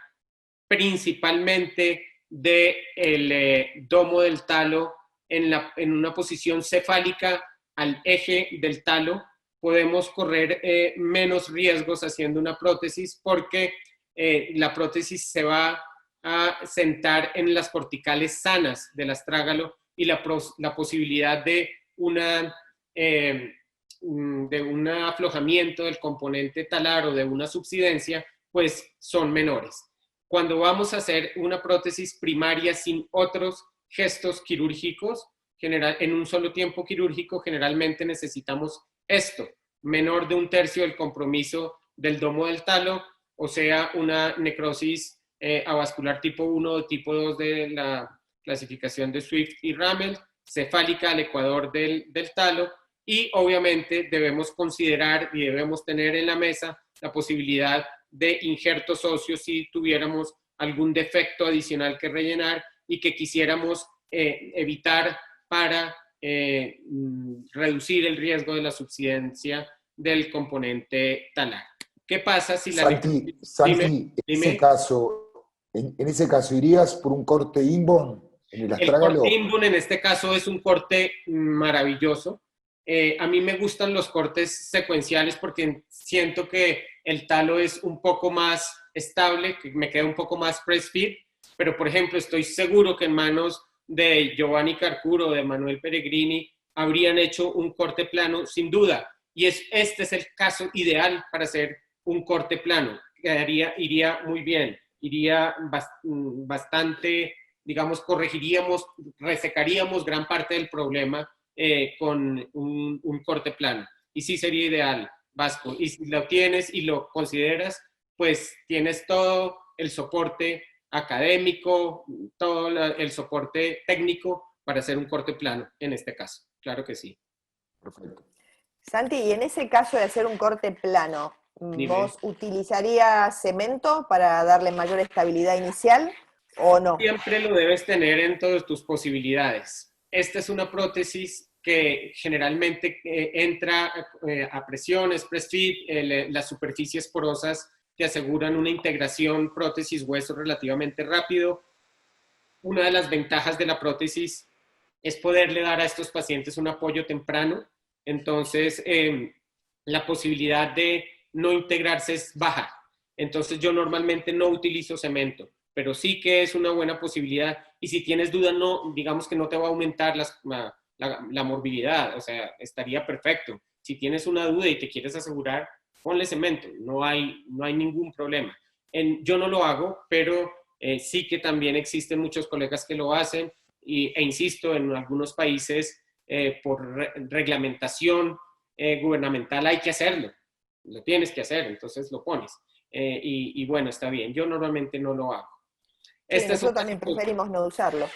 principalmente del domo del talo en una posición cefálica al eje del talo, podemos correr menos riesgos haciendo una prótesis porque la prótesis se va a sentar en las corticales sanas del astrágalo y la posibilidad de un aflojamiento del componente talar o de una subsidencia, pues son menores. Cuando vamos a hacer una prótesis primaria sin otros gestos quirúrgicos, en un solo tiempo quirúrgico, generalmente necesitamos esto, menor de 1/3 del compromiso del domo del talo, o sea, una necrosis avascular tipo 1 o tipo 2 de la clasificación de Swift y Ramel, cefálica al ecuador del talo, y obviamente debemos considerar y debemos tener en la mesa la posibilidad de injertos óseos si tuviéramos algún defecto adicional que rellenar y que quisiéramos evitar para reducir el riesgo de la subsidencia del componente talar. ¿Qué pasa si la... Santi, Dime. En ese caso, ¿irías por un corte inbone en el astrágalo? El corte inbone en este caso es un corte maravilloso. A mí me gustan los cortes secuenciales porque siento que el talo es un poco más estable, que me queda un poco más press-fit, pero por ejemplo estoy seguro que en manos de Giovanni Carcuro o de Manuel Peregrini habrían hecho un corte plano sin duda, y este es el caso ideal para hacer un corte plano. Iría muy bien, iría bastante, digamos, corregiríamos, resecaríamos gran parte del problema con un corte plano. Y sí sería ideal, Vasco. Y si lo tienes y lo consideras, pues tienes todo el soporte académico, todo el soporte técnico para hacer un corte plano en este caso. Claro que sí. Perfecto. Santi, y en ese caso de hacer un corte plano, ¿vos utilizarías cemento para darle mayor estabilidad inicial o no? Siempre lo debes tener en todas tus posibilidades. Esta es una prótesis que generalmente entra a presiones, press-fit, las superficies porosas te aseguran una integración prótesis-hueso relativamente rápido. Una de las ventajas de la prótesis es poderle dar a estos pacientes un apoyo temprano. Entonces, la posibilidad de no integrarse es baja. Entonces, yo normalmente no utilizo cemento, pero sí que es una buena posibilidad. Y si tienes dudas, no, digamos que no te va a aumentar la morbilidad, o sea, estaría perfecto. Si tienes una duda y te quieres asegurar, ponle cemento, no hay ningún problema. Yo no lo hago, pero sí que también existen muchos colegas que lo hacen e insisto, en algunos países por reglamentación gubernamental hay que hacerlo, lo tienes que hacer, entonces lo pones. Y bueno, está bien, yo normalmente no lo hago. Sí, nosotros también preferimos no usarlo.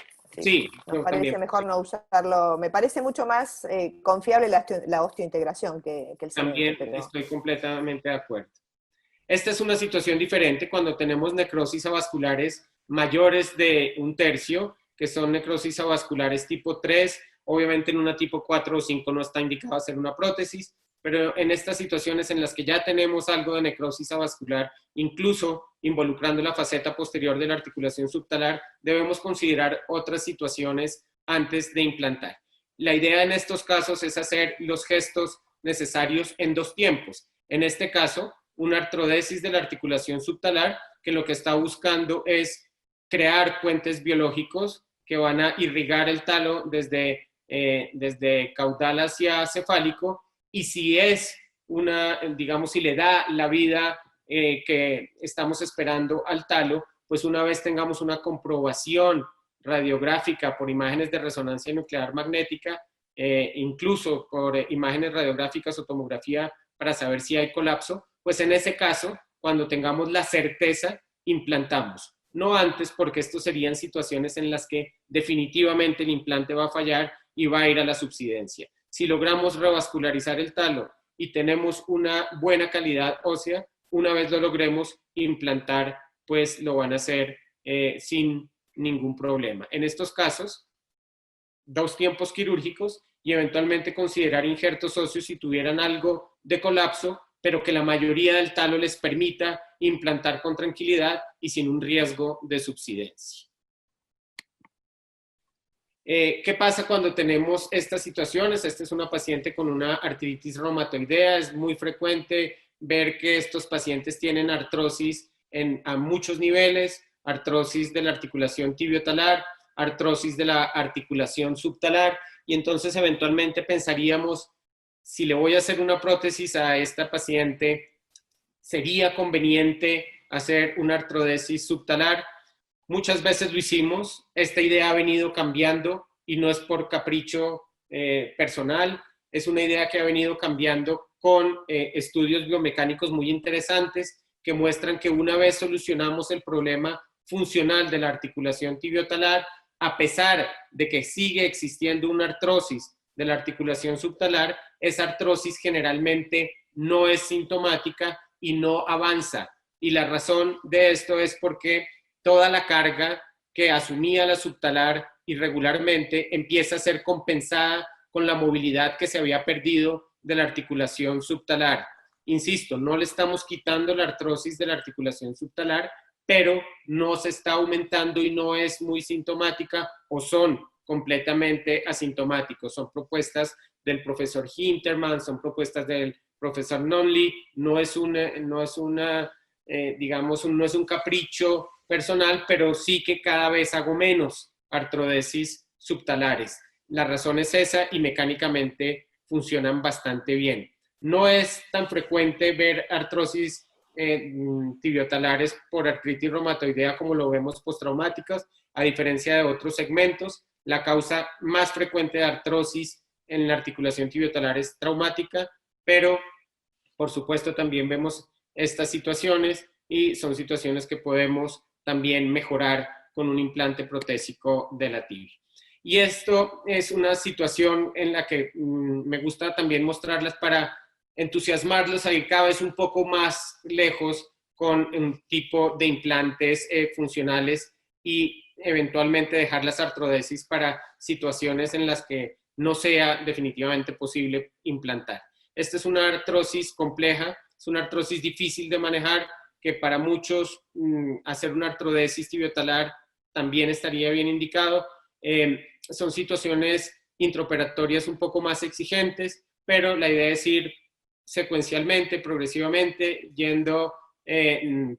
Sí, nos parece mejor no usarlo. Me parece mucho más confiable la osteointegración que el cemento. También estoy completamente de acuerdo. Esta es una situación diferente cuando tenemos necrosis avasculares mayores de 1/3, que son necrosis avasculares tipo 3. Obviamente en una tipo 4 o 5 no está indicado hacer una prótesis, pero en estas situaciones en las que ya tenemos algo de necrosis avascular, incluso involucrando la faceta posterior de la articulación subtalar, debemos considerar otras situaciones antes de implantar. La idea en estos casos es hacer los gestos necesarios en 2 tiempos. En este caso, una artrodesis de la articulación subtalar, que lo que está buscando es crear puentes biológicos que van a irrigar el talo desde caudal hacia cefálico, y si es digamos, si le da la vida que estamos esperando al talo, pues una vez tengamos una comprobación radiográfica por imágenes de resonancia nuclear magnética, incluso por imágenes radiográficas o tomografía para saber si hay colapso, pues en ese caso, cuando tengamos la certeza, implantamos. No antes, porque esto serían situaciones en las que definitivamente el implante va a fallar y va a ir a la subsidencia. Si logramos revascularizar el talo y tenemos una buena calidad ósea, una vez lo logremos implantar, pues lo van a hacer sin ningún problema. En estos casos, 2 tiempos quirúrgicos y eventualmente considerar injertos óseos si tuvieran algo de colapso, pero que la mayoría del talo les permita implantar con tranquilidad y sin un riesgo de subsidencia. ¿Qué pasa cuando tenemos estas situaciones? Esta es una paciente con una artritis reumatoidea. Es muy frecuente ver que estos pacientes tienen artrosis a muchos niveles, artrosis de la articulación tibiotalar, artrosis de la articulación subtalar, y entonces eventualmente pensaríamos, si le voy a hacer una prótesis a esta paciente, ¿sería conveniente hacer una artrodesis subtalar? Muchas veces lo hicimos, esta idea ha venido cambiando y no es por capricho personal, es una idea que ha venido cambiando con estudios biomecánicos muy interesantes que muestran que una vez solucionamos el problema funcional de la articulación tibiotalar, a pesar de que sigue existiendo una artrosis de la articulación subtalar, esa artrosis generalmente no es sintomática y no avanza. Y la razón de esto es porque toda la carga que asumía la subtalar irregularmente empieza a ser compensada con la movilidad que se había perdido de la articulación subtalar. Insisto, no le estamos quitando la artrosis de la articulación subtalar, pero no se está aumentando y no es muy sintomática o son completamente asintomáticos. Son propuestas del profesor Hinterman, son propuestas del profesor Nonley, no es un capricho personal, pero sí que cada vez hago menos artrodesis subtalares. La razón es esa y mecánicamente funcionan bastante bien. No es tan frecuente ver artrosis tibiotalares por artritis reumatoidea como lo vemos postraumáticas, a diferencia de otros segmentos. La causa más frecuente de artrosis en la articulación tibiotalar es traumática, pero por supuesto también vemos estas situaciones y son situaciones que podemos también mejorar con un implante protésico de la tibia. Y esto es una situación en la que me gusta también mostrarlas para entusiasmarlos a ir cada vez un poco más lejos con un tipo de implantes funcionales y eventualmente dejar las artrodesis para situaciones en las que no sea definitivamente posible implantar. Esta es una artrosis compleja, es una artrosis difícil de manejar, que para muchos hacer una artrodesis tibiotalar también estaría bien indicado. Son situaciones intraoperatorias un poco más exigentes, pero la idea es ir secuencialmente, progresivamente, yendo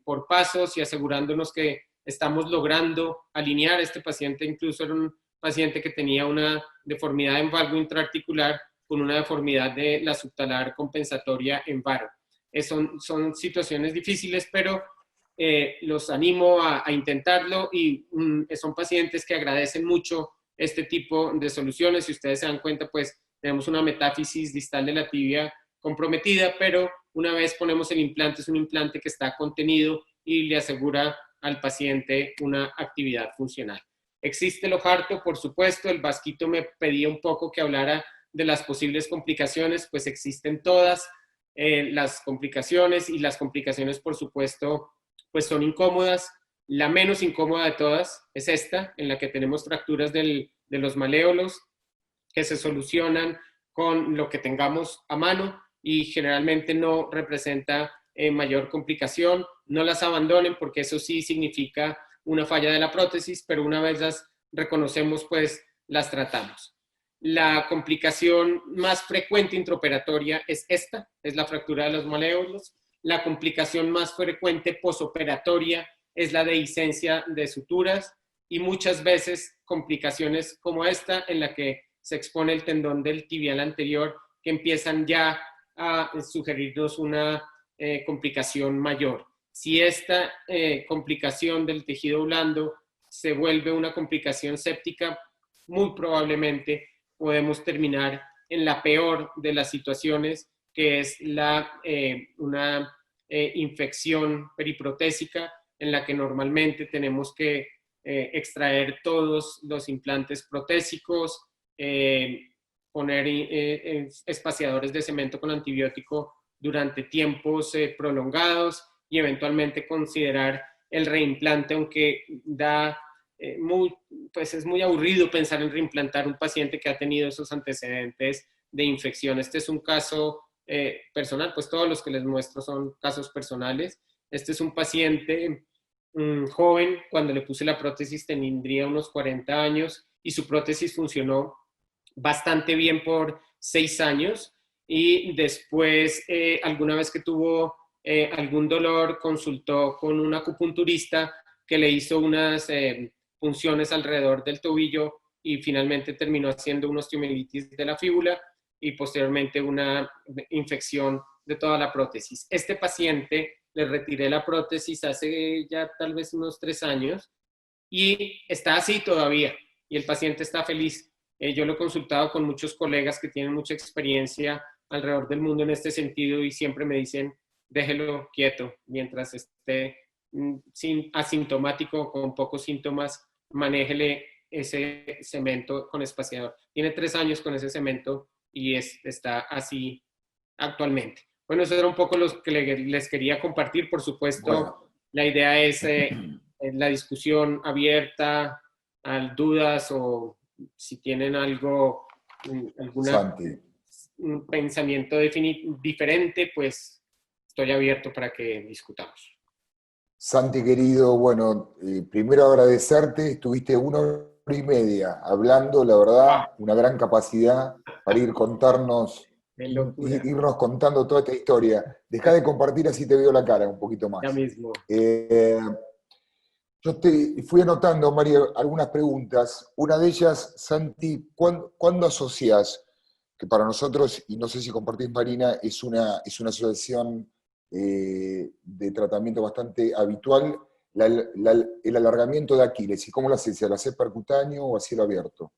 por pasos y asegurándonos que estamos logrando alinear. Este paciente incluso era un paciente que tenía una deformidad en valgo intraarticular con una deformidad de la subtalar compensatoria en varo. Son situaciones difíciles, pero los animo a intentarlo y son pacientes que agradecen mucho este tipo de soluciones. Si ustedes se dan cuenta, pues tenemos una metáfisis distal de la tibia comprometida, pero una vez ponemos el implante, es un implante que está contenido y le asegura al paciente una actividad funcional. Existe el ojarto, por supuesto. El Vasquito me pedía un poco que hablara de las posibles complicaciones, pues existen todas las complicaciones, y las complicaciones, por supuesto, pues son incómodas. La menos incómoda de todas es esta, en la que tenemos fracturas de los maléolos que se solucionan con lo que tengamos a mano y generalmente no representa mayor complicación. No las abandonen, porque eso sí significa una falla de la prótesis, pero una vez las reconocemos, pues las tratamos. La complicación más frecuente intraoperatoria es esta, es la fractura de los maléolos. La complicación más frecuente posoperatoria es la dehiscencia de suturas, y muchas veces complicaciones como esta, en la que se expone el tendón del tibial anterior, que empiezan ya a sugerirnos una complicación mayor. Si esta complicación del tejido blando se vuelve una complicación séptica, muy probablemente podemos terminar en la peor de las situaciones, que es una infección periprotésica, en la que normalmente tenemos que extraer todos los implantes protésicos, poner espaciadores de cemento con antibiótico durante tiempos prolongados y eventualmente considerar el reimplante, aunque pues es muy aburrido pensar en reimplantar un paciente que ha tenido esos antecedentes de infección. Este es un caso personal, pues todos los que les muestro son casos personales. Este es un paciente joven. Cuando le puse la prótesis tendría unos 40 años y su prótesis funcionó bastante bien por 6 años, y después alguna vez que tuvo algún dolor consultó con un acupunturista que le hizo unas punciones alrededor del tobillo y finalmente terminó haciendo una osteomielitis de la fíbula y posteriormente una infección de toda la prótesis. Este paciente le retiré la prótesis hace ya tal vez unos 3 años y está así todavía, y el paciente está feliz. Yo lo he consultado con muchos colegas que tienen mucha experiencia alrededor del mundo en este sentido y siempre me dicen, déjelo quieto mientras esté asintomático, con pocos síntomas, manéjele ese cemento con espaciador. Tiene 3 años con ese cemento y está así actualmente. Bueno, eso era un poco lo que les quería compartir. Por supuesto, bueno, la idea es la discusión abierta a dudas o si tienen algo, un pensamiento diferente, pues estoy abierto para que discutamos. Santi, querido, bueno, primero agradecerte, estuviste 1 hora y media hablando, la verdad, una gran capacidad para irnos contando toda esta historia. Dejá de compartir, así te veo la cara un poquito más. Ya mismo. Yo te fui anotando, Mario, algunas preguntas. Una de ellas, Santi, ¿cuándo asociás, que para nosotros, y no sé si compartís, Marina, es una asociación de tratamiento bastante habitual, el alargamiento de Aquiles? ¿Y cómo lo haces? ¿Lo haces percutáneo o a cielo abierto?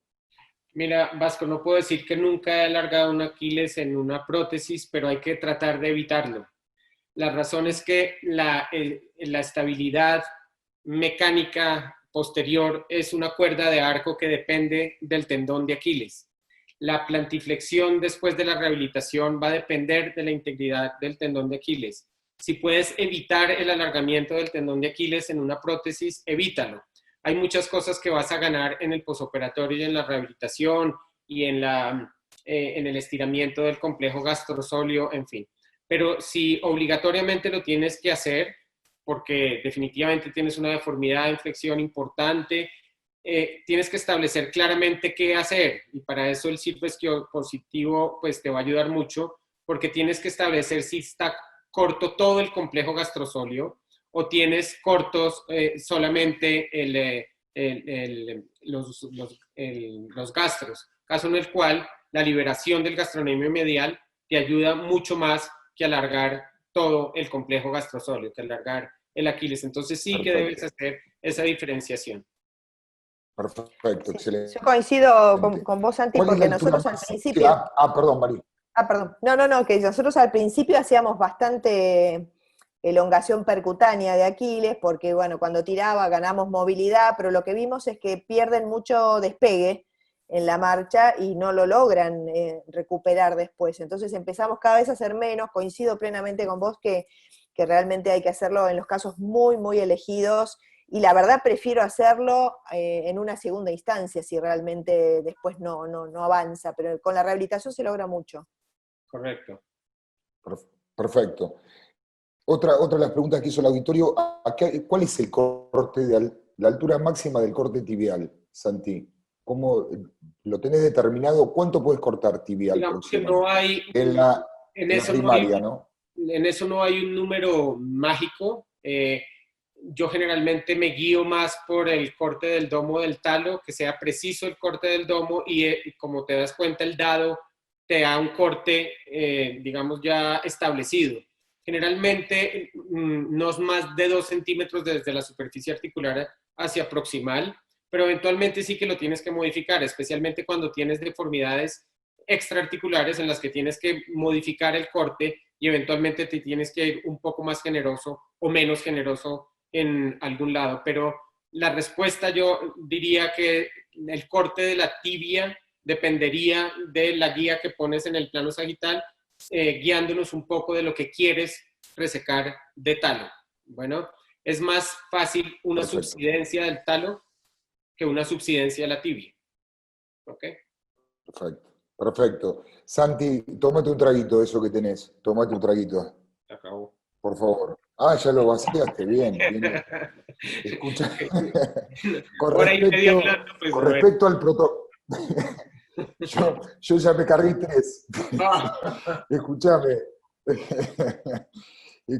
Mira, Vasco, no puedo decir que nunca he alargado un Aquiles en una prótesis, pero hay que tratar de evitarlo. La razón es que la estabilidad mecánica posterior es una cuerda de arco que depende del tendón de Aquiles. La plantiflexión después de la rehabilitación va a depender de la integridad del tendón de Aquiles. Si puedes evitar el alargamiento del tendón de Aquiles en una prótesis, evítalo. Hay muchas cosas que vas a ganar en el posoperatorio y en la rehabilitación y en el estiramiento del complejo gastrosóleo, en fin. Pero si obligatoriamente lo tienes que hacer, porque definitivamente tienes una deformidad de flexión importante, tienes que establecer claramente qué hacer, y para eso el circo positivo pues te va a ayudar mucho, porque tienes que establecer si está corto todo el complejo gastrosóleo o tienes cortos solamente los gastros, caso en el cual la liberación del gastrocnemio medial te ayuda mucho más que alargar todo el complejo gastrosóleo, que alargar el Aquiles. Entonces sí que debes hacer esa diferenciación. Perfecto, excelente. Yo coincido con vos, Santi, porque nosotros al principio... perdón, María. Perdón. No, que nosotros al principio hacíamos bastante elongación percutánea de Aquiles, porque bueno, cuando tiraba ganamos movilidad, pero lo que vimos es que pierden mucho despegue en la marcha y no lo logran recuperar después. Entonces empezamos cada vez a hacer menos. Coincido plenamente con vos que realmente hay que hacerlo en los casos muy, muy elegidos, y la verdad prefiero hacerlo en una segunda instancia si realmente después no avanza, pero con la rehabilitación se logra mucho. Correcto. Perfecto. Otra de las preguntas que hizo el auditorio, ¿cuál es el corte, la altura máxima del corte tibial, Santi? ¿Cómo lo tenés determinado? ¿Cuánto puedes cortar tibial? Digamos que no hay... En la primaria, ¿no? En eso no hay un número mágico. Yo generalmente me guío más por el corte del domo del talo, que sea preciso el corte del domo, y como te das cuenta, el dado te da un corte, digamos, ya establecido. Generalmente no es más de 2 centímetros desde la superficie articular hacia proximal, pero eventualmente sí que lo tienes que modificar, especialmente cuando tienes deformidades extraarticulares en las que tienes que modificar el corte y eventualmente te tienes que ir un poco más generoso o menos generoso en algún lado. Pero la respuesta, yo diría que el corte de la tibia dependería de la guía que pones en el plano sagital, guiándonos un poco de lo que quieres resecar de talo. Bueno, es más fácil una subsidencia del talo que una subsidencia de la tibia. ¿Ok? Perfecto. Santi, tómate un traguito de eso que tenés. Tómate un traguito. Se acabó. Por favor. Ya lo vaciaste. Bien. Escucha. Con respecto al protocolo. Yo ya me cargué 3. Escúchame.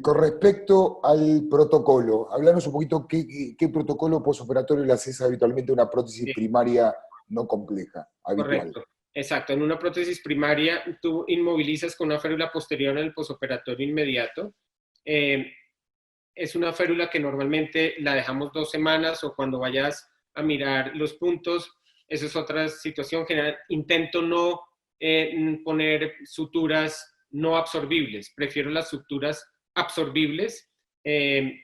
Con respecto al protocolo, hablanos un poquito qué protocolo postoperatorio le haces habitualmente a una prótesis primaria no compleja, habitual. Correcto. Exacto. En una prótesis primaria tú inmovilizas con una férula posterior en el postoperatorio inmediato. Es una férula que normalmente la dejamos 2 semanas, o cuando vayas a mirar los puntos. Eso es otra situación general. Intento no poner suturas no absorbibles. Prefiero las suturas absorbibles,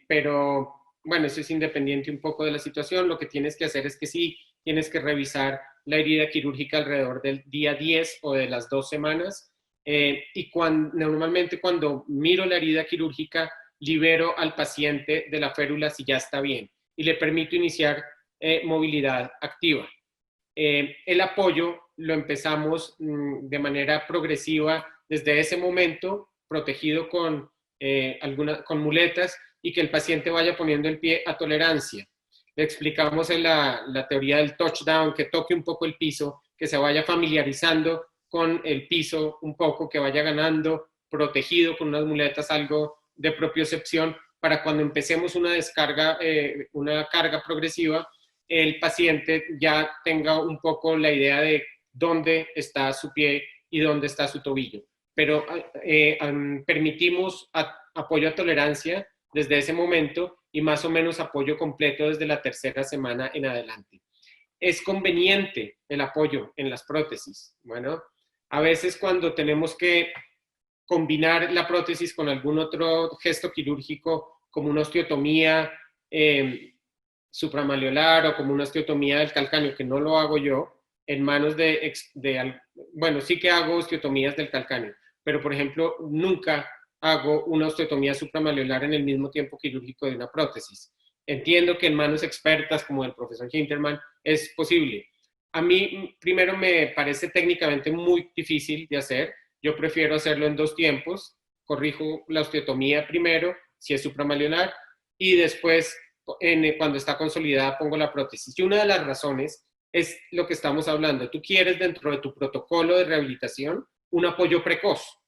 pero bueno, eso es independiente un poco de la situación. Lo que tienes que hacer es que sí tienes que revisar la herida quirúrgica alrededor del día 10 o de las 2 semanas. Y normalmente cuando miro la herida quirúrgica, libero al paciente de la férula si ya está bien y le permito iniciar movilidad activa. El apoyo lo empezamos de manera progresiva desde ese momento, protegido con muletas, y que el paciente vaya poniendo el pie a tolerancia. Le explicamos en la teoría del touchdown, que toque un poco el piso, que se vaya familiarizando con el piso un poco, que vaya ganando, protegido con unas muletas, algo de propiocepción, para cuando empecemos una descarga, una carga progresiva, el paciente ya tenga un poco la idea de dónde está su pie y dónde está su tobillo. Pero permitimos apoyo a tolerancia desde ese momento y más o menos apoyo completo desde la 3ª semana en adelante. ¿Es conveniente el apoyo en las prótesis? Bueno, a veces cuando tenemos que combinar la prótesis con algún otro gesto quirúrgico, como una osteotomía supramalleolar o como una osteotomía del calcáneo, que no lo hago yo, en manos bueno, sí que hago osteotomías del calcáneo, pero por ejemplo, nunca hago una osteotomía supramalleolar en el mismo tiempo quirúrgico de una prótesis. Entiendo que en manos expertas como el profesor Hinterman es posible. A mí, primero, me parece técnicamente muy difícil de hacer. Yo prefiero hacerlo en 2 tiempos. Corrijo la osteotomía primero, si es supramalleolar, y después, cuando está consolidada, pongo la prótesis. Y una de las razones es lo que estamos hablando. Tú quieres, dentro de tu protocolo de rehabilitación, un apoyo precoz.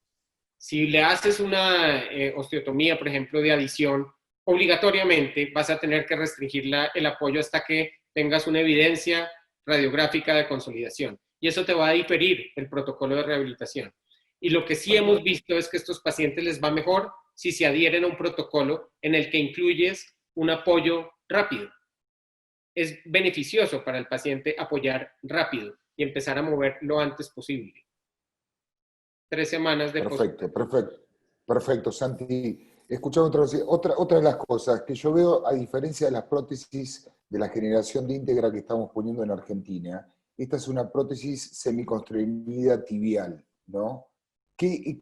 Si le haces una osteotomía, por ejemplo, de adición, obligatoriamente vas a tener que restringir el apoyo hasta que tengas una evidencia radiográfica de consolidación. Y eso te va a diferir el protocolo de rehabilitación. Y lo que sí hemos visto es que a estos pacientes les va mejor si se adhieren a un protocolo en el que incluyes un apoyo rápido. Es beneficioso para el paciente apoyar rápido y empezar a mover lo antes posible. 3 semanas de Perfecto, Santi. Escuchame otra de las cosas que yo veo, a diferencia de las prótesis de la generación de íntegra que estamos poniendo en Argentina, esta es una prótesis semiconstreñida tibial, ¿no? ¿Qué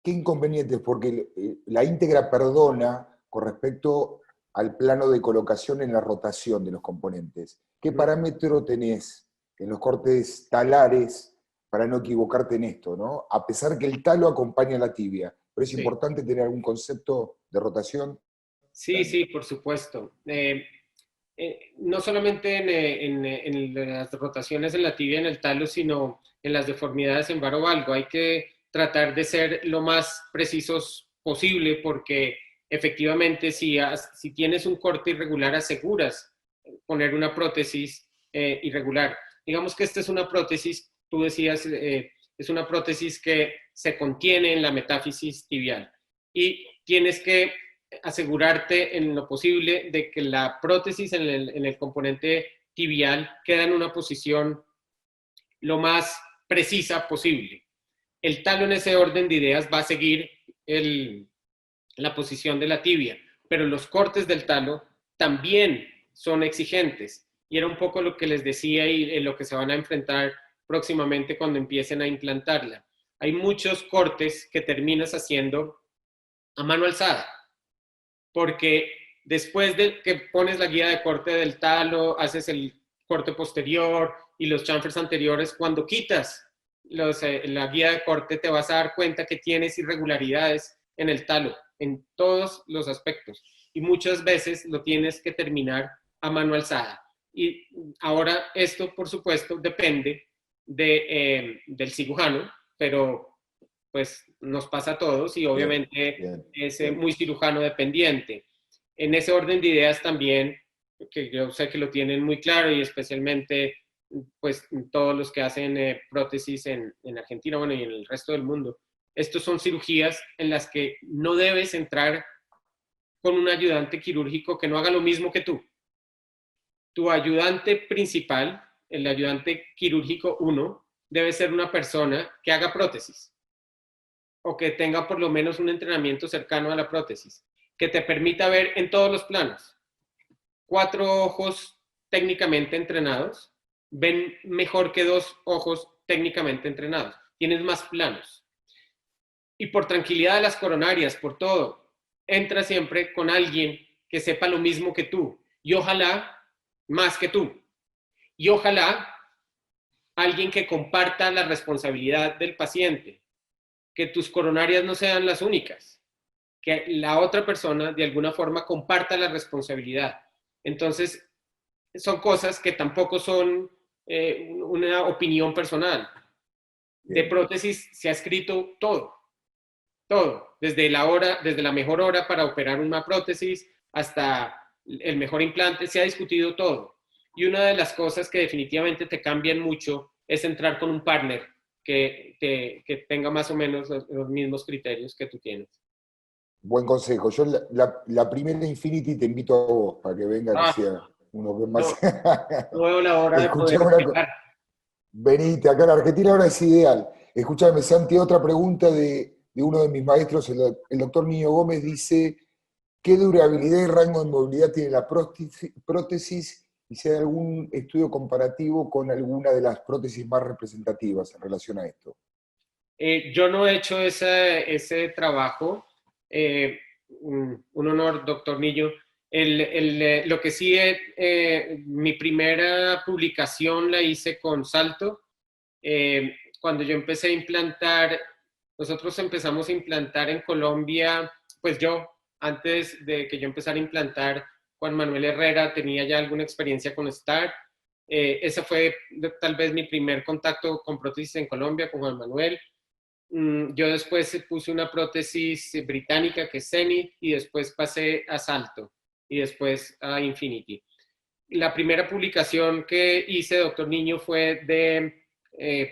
inconvenientes? Porque la íntegra perdona con respecto al plano de colocación en la rotación de los componentes. ¿Qué parámetro tenés en los cortes talares para no equivocarte en esto, ¿no? A pesar que el talo acompaña la tibia, pero es importante tener algún concepto de rotación. Sí, sí, por supuesto. No solamente en las rotaciones en la tibia y en el talo, sino en las deformidades en varovalgo. Hay que tratar de ser lo más precisos posible, porque efectivamente si tienes un corte irregular, aseguras poner una prótesis irregular. Digamos que esta es una prótesis, tú decías, es una prótesis que se contiene en la metáfisis tibial y tienes que asegurarte en lo posible de que la prótesis en el componente tibial queda en una posición lo más precisa posible. El talo, en ese orden de ideas, va a seguir la posición de la tibia, pero los cortes del talo también son exigentes. Y era un poco lo que les decía y en lo que se van a enfrentar próximamente cuando empiecen a implantarla. Hay muchos cortes que terminas haciendo a mano alzada, porque después de que pones la guía de corte del talo, haces el corte posterior y los chamfers anteriores, cuando quitas la guía de corte te vas a dar cuenta que tienes irregularidades en el talo, en todos los aspectos. Y muchas veces lo tienes que terminar a mano alzada. Y ahora esto, por supuesto, depende del cirujano, pero pues nos pasa a todos y obviamente es muy cirujano dependiente. En ese orden de ideas también, que yo sé que lo tienen muy claro y especialmente pues todos los que hacen prótesis en Argentina, bueno, y en el resto del mundo, estos son cirugías en las que no debes entrar con un ayudante quirúrgico que no haga lo mismo que tú. Tu ayudante principal, el ayudante quirúrgico 1, debe ser una persona que haga prótesis o que tenga por lo menos un entrenamiento cercano a la prótesis, que te permita ver en todos los planos. 4 ojos técnicamente entrenados ven mejor que dos ojos técnicamente entrenados. Tienes más planos. Y por tranquilidad de las coronarias, por todo, entra siempre con alguien que sepa lo mismo que tú. Y ojalá más que tú. Y ojalá alguien que comparta la responsabilidad del paciente. Que tus coronarias no sean las únicas. Que la otra persona de alguna forma comparta la responsabilidad. Entonces, son cosas que tampoco son una opinión personal. De prótesis se ha escrito todo, desde la mejor hora para operar una prótesis hasta el mejor implante, se ha discutido todo. Y una de las cosas que definitivamente te cambian mucho es entrar con un partner que tenga más o menos los mismos criterios que tú tienes. Buen consejo. Yo la primera Infinity te invito a vos para que venga, que sea uno que más... No veo la hora de poder explicar. Venite, acá en Argentina ahora es ideal. Escúchame, Santi, otra pregunta de uno de mis maestros, el doctor Niño Gómez, dice, ¿qué durabilidad y rango de movilidad tiene la prótesis y si hay algún estudio comparativo con alguna de las prótesis más representativas en relación a esto? Yo no he hecho ese trabajo. Un honor, doctor Nillo. Lo que sí, mi primera publicación la hice con Salto. Cuando yo empecé a implantar, nosotros empezamos a implantar en Colombia, pues antes de que yo empezara a implantar, Juan Manuel Herrera tenía ya alguna experiencia con STAR. Ese fue tal vez mi primer contacto con prótesis en Colombia, con Juan Manuel. Yo después puse una prótesis británica que es Zenith y después pasé a Salto y después a Infinity. La primera publicación que hice, doctor Niño, fue de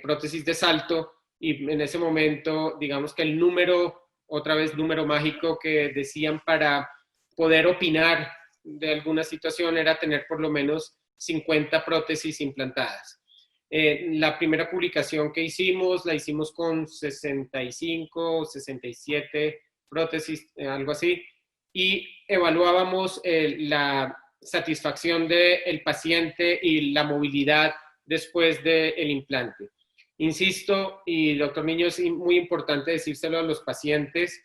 prótesis de Salto y en ese momento, digamos que el número, otra vez número mágico que decían para poder opinar de alguna situación era tener por lo menos 50 prótesis implantadas. La primera publicación que hicimos, la hicimos con 65, 67 prótesis, algo así, y evaluábamos la satisfacción del paciente y la movilidad después del implante. Insisto, y doctor Niño, es muy importante decírselo a los pacientes,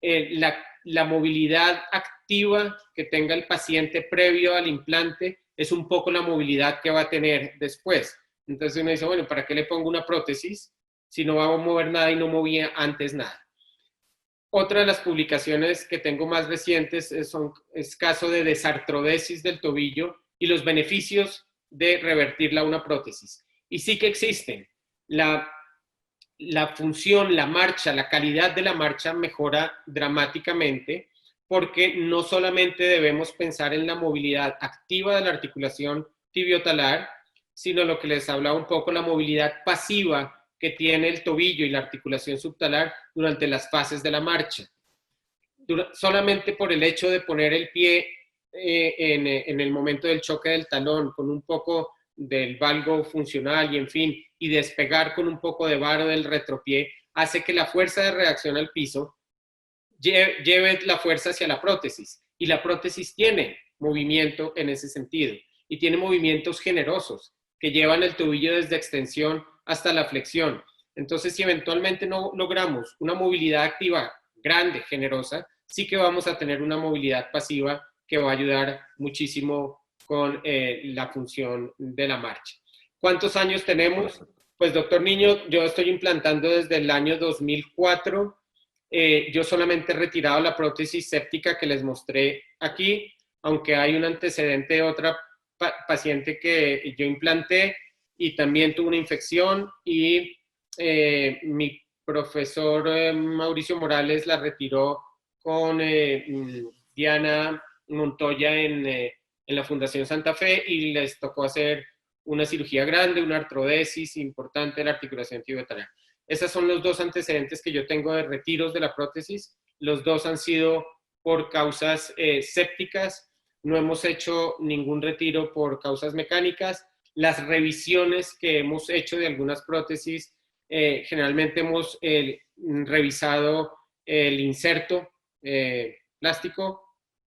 la movilidad activa que tenga el paciente previo al implante es un poco la movilidad que va a tener después. Entonces uno dice, bueno, ¿para qué le pongo una prótesis si no va a mover nada y no movía antes nada? Otra de las publicaciones que tengo más recientes es caso de desartrodesis del tobillo y los beneficios de revertirla a una prótesis. Y sí que existen. La función, la marcha, la calidad de la marcha mejora dramáticamente porque no solamente debemos pensar en la movilidad activa de la articulación tibiotalar, sino lo que les hablaba un poco, la movilidad pasiva que tiene el tobillo y la articulación subtalar durante las fases de la marcha. Solamente por el hecho de poner el pie en el momento del choque del talón, con un poco del valgo funcional y en fin, y despegar con un poco de varo del retropié, hace que la fuerza de reacción al piso lleve la fuerza hacia la prótesis. Y la prótesis tiene movimiento en ese sentido. Y tiene movimientos generosos que llevan el tobillo desde extensión hasta la flexión. Entonces, si eventualmente no logramos una movilidad activa grande, generosa, sí que vamos a tener una movilidad pasiva que va a ayudar muchísimo con la función de la marcha. ¿Cuántos años tenemos? Pues, doctor Niño, yo estoy implantando desde el año 2004. Yo solamente he retirado la prótesis séptica que les mostré aquí, aunque hay un antecedente de otra paciente que yo implanté y también tuvo una infección y mi profesor Mauricio Morales la retiró con Diana Montoya en la Fundación Santa Fe y les tocó hacer una cirugía grande, una artrodesis importante de la articulación tibiotalar. Esos son los dos antecedentes que yo tengo de retiros de la prótesis. Los dos han sido por causas sépticas. No hemos hecho ningún retiro por causas mecánicas. Las revisiones que hemos hecho de algunas prótesis, generalmente hemos revisado el inserto plástico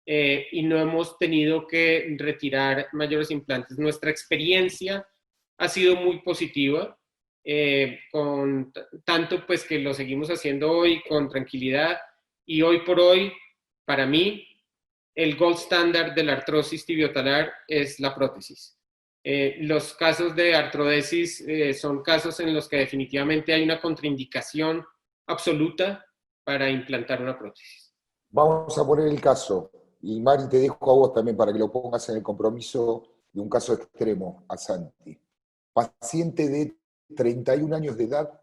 y no hemos tenido que retirar mayores implantes. Nuestra experiencia ha sido muy positiva, tanto pues que lo seguimos haciendo hoy con tranquilidad, y hoy por hoy, para mí, el gold standard de la artrosis tibiotalar es la prótesis. Los casos de artrodesis son casos en los que definitivamente hay una contraindicación absoluta para implantar una prótesis. Vamos a poner el caso, y Mari, te dejo a vos también para que lo pongas en el compromiso de un caso extremo, a Santi. Paciente de 31 años de edad,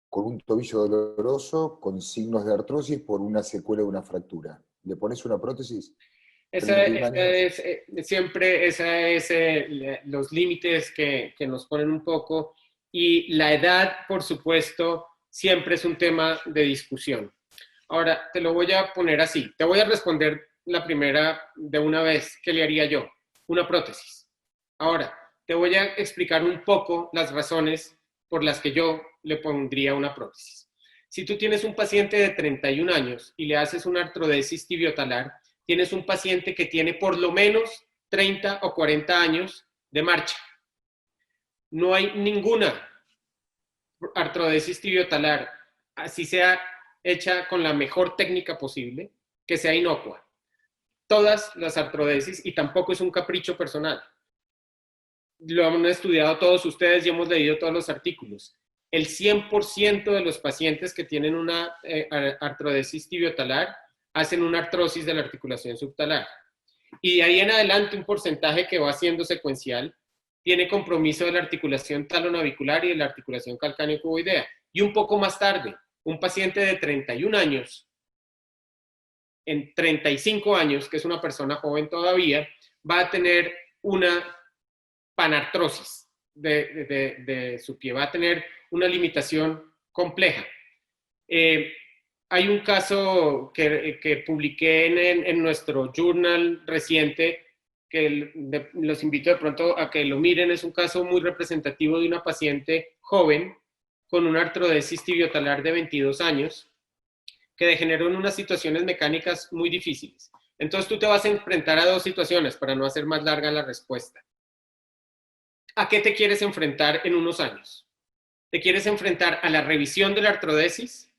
con un tobillo doloroso, con signos de artrosis por una secuela de una fractura. ¿Le pones una prótesis? Siempre los límites que nos ponen un poco, y la edad, por supuesto, siempre es un tema de discusión. Ahora, te lo voy a poner así. Te voy a responder la primera de una vez. ¿Qué le haría yo? Una prótesis. Ahora, te voy a explicar un poco las razones por las que yo le pondría una prótesis. Si tú tienes un paciente de 31 años y le haces una artrodesis tibiotalar, tienes un paciente que tiene por lo menos 30 o 40 años de marcha. No hay ninguna artrodesis tibiotalar, así sea hecha con la mejor técnica posible, que sea inocua. Todas las artrodesis, y tampoco es un capricho personal, lo han estudiado todos ustedes y hemos leído todos los artículos. El 100% de los pacientes que tienen una artrodesis tibiotalar hacen una artrosis de la articulación subtalar. Y de ahí en adelante un porcentaje que va siendo secuencial tiene compromiso de la articulación talonavicular y de la articulación calcáneo-cuboidea. Y un poco más tarde, un paciente de 31 años, en 35 años, que es una persona joven todavía, va a tener una panartrosis de su pie, va a tener una limitación compleja. Hay un caso que publiqué en nuestro journal reciente, que los invito de pronto a que lo miren. Es un caso muy representativo de una paciente joven con una artrodesis tibiotalar de 22 años que degeneró en unas situaciones mecánicas muy difíciles. Entonces tú te vas a enfrentar a dos situaciones para no hacer más larga la respuesta. ¿A qué te quieres enfrentar en unos años? ¿Te quieres enfrentar a la revisión de la artrodesis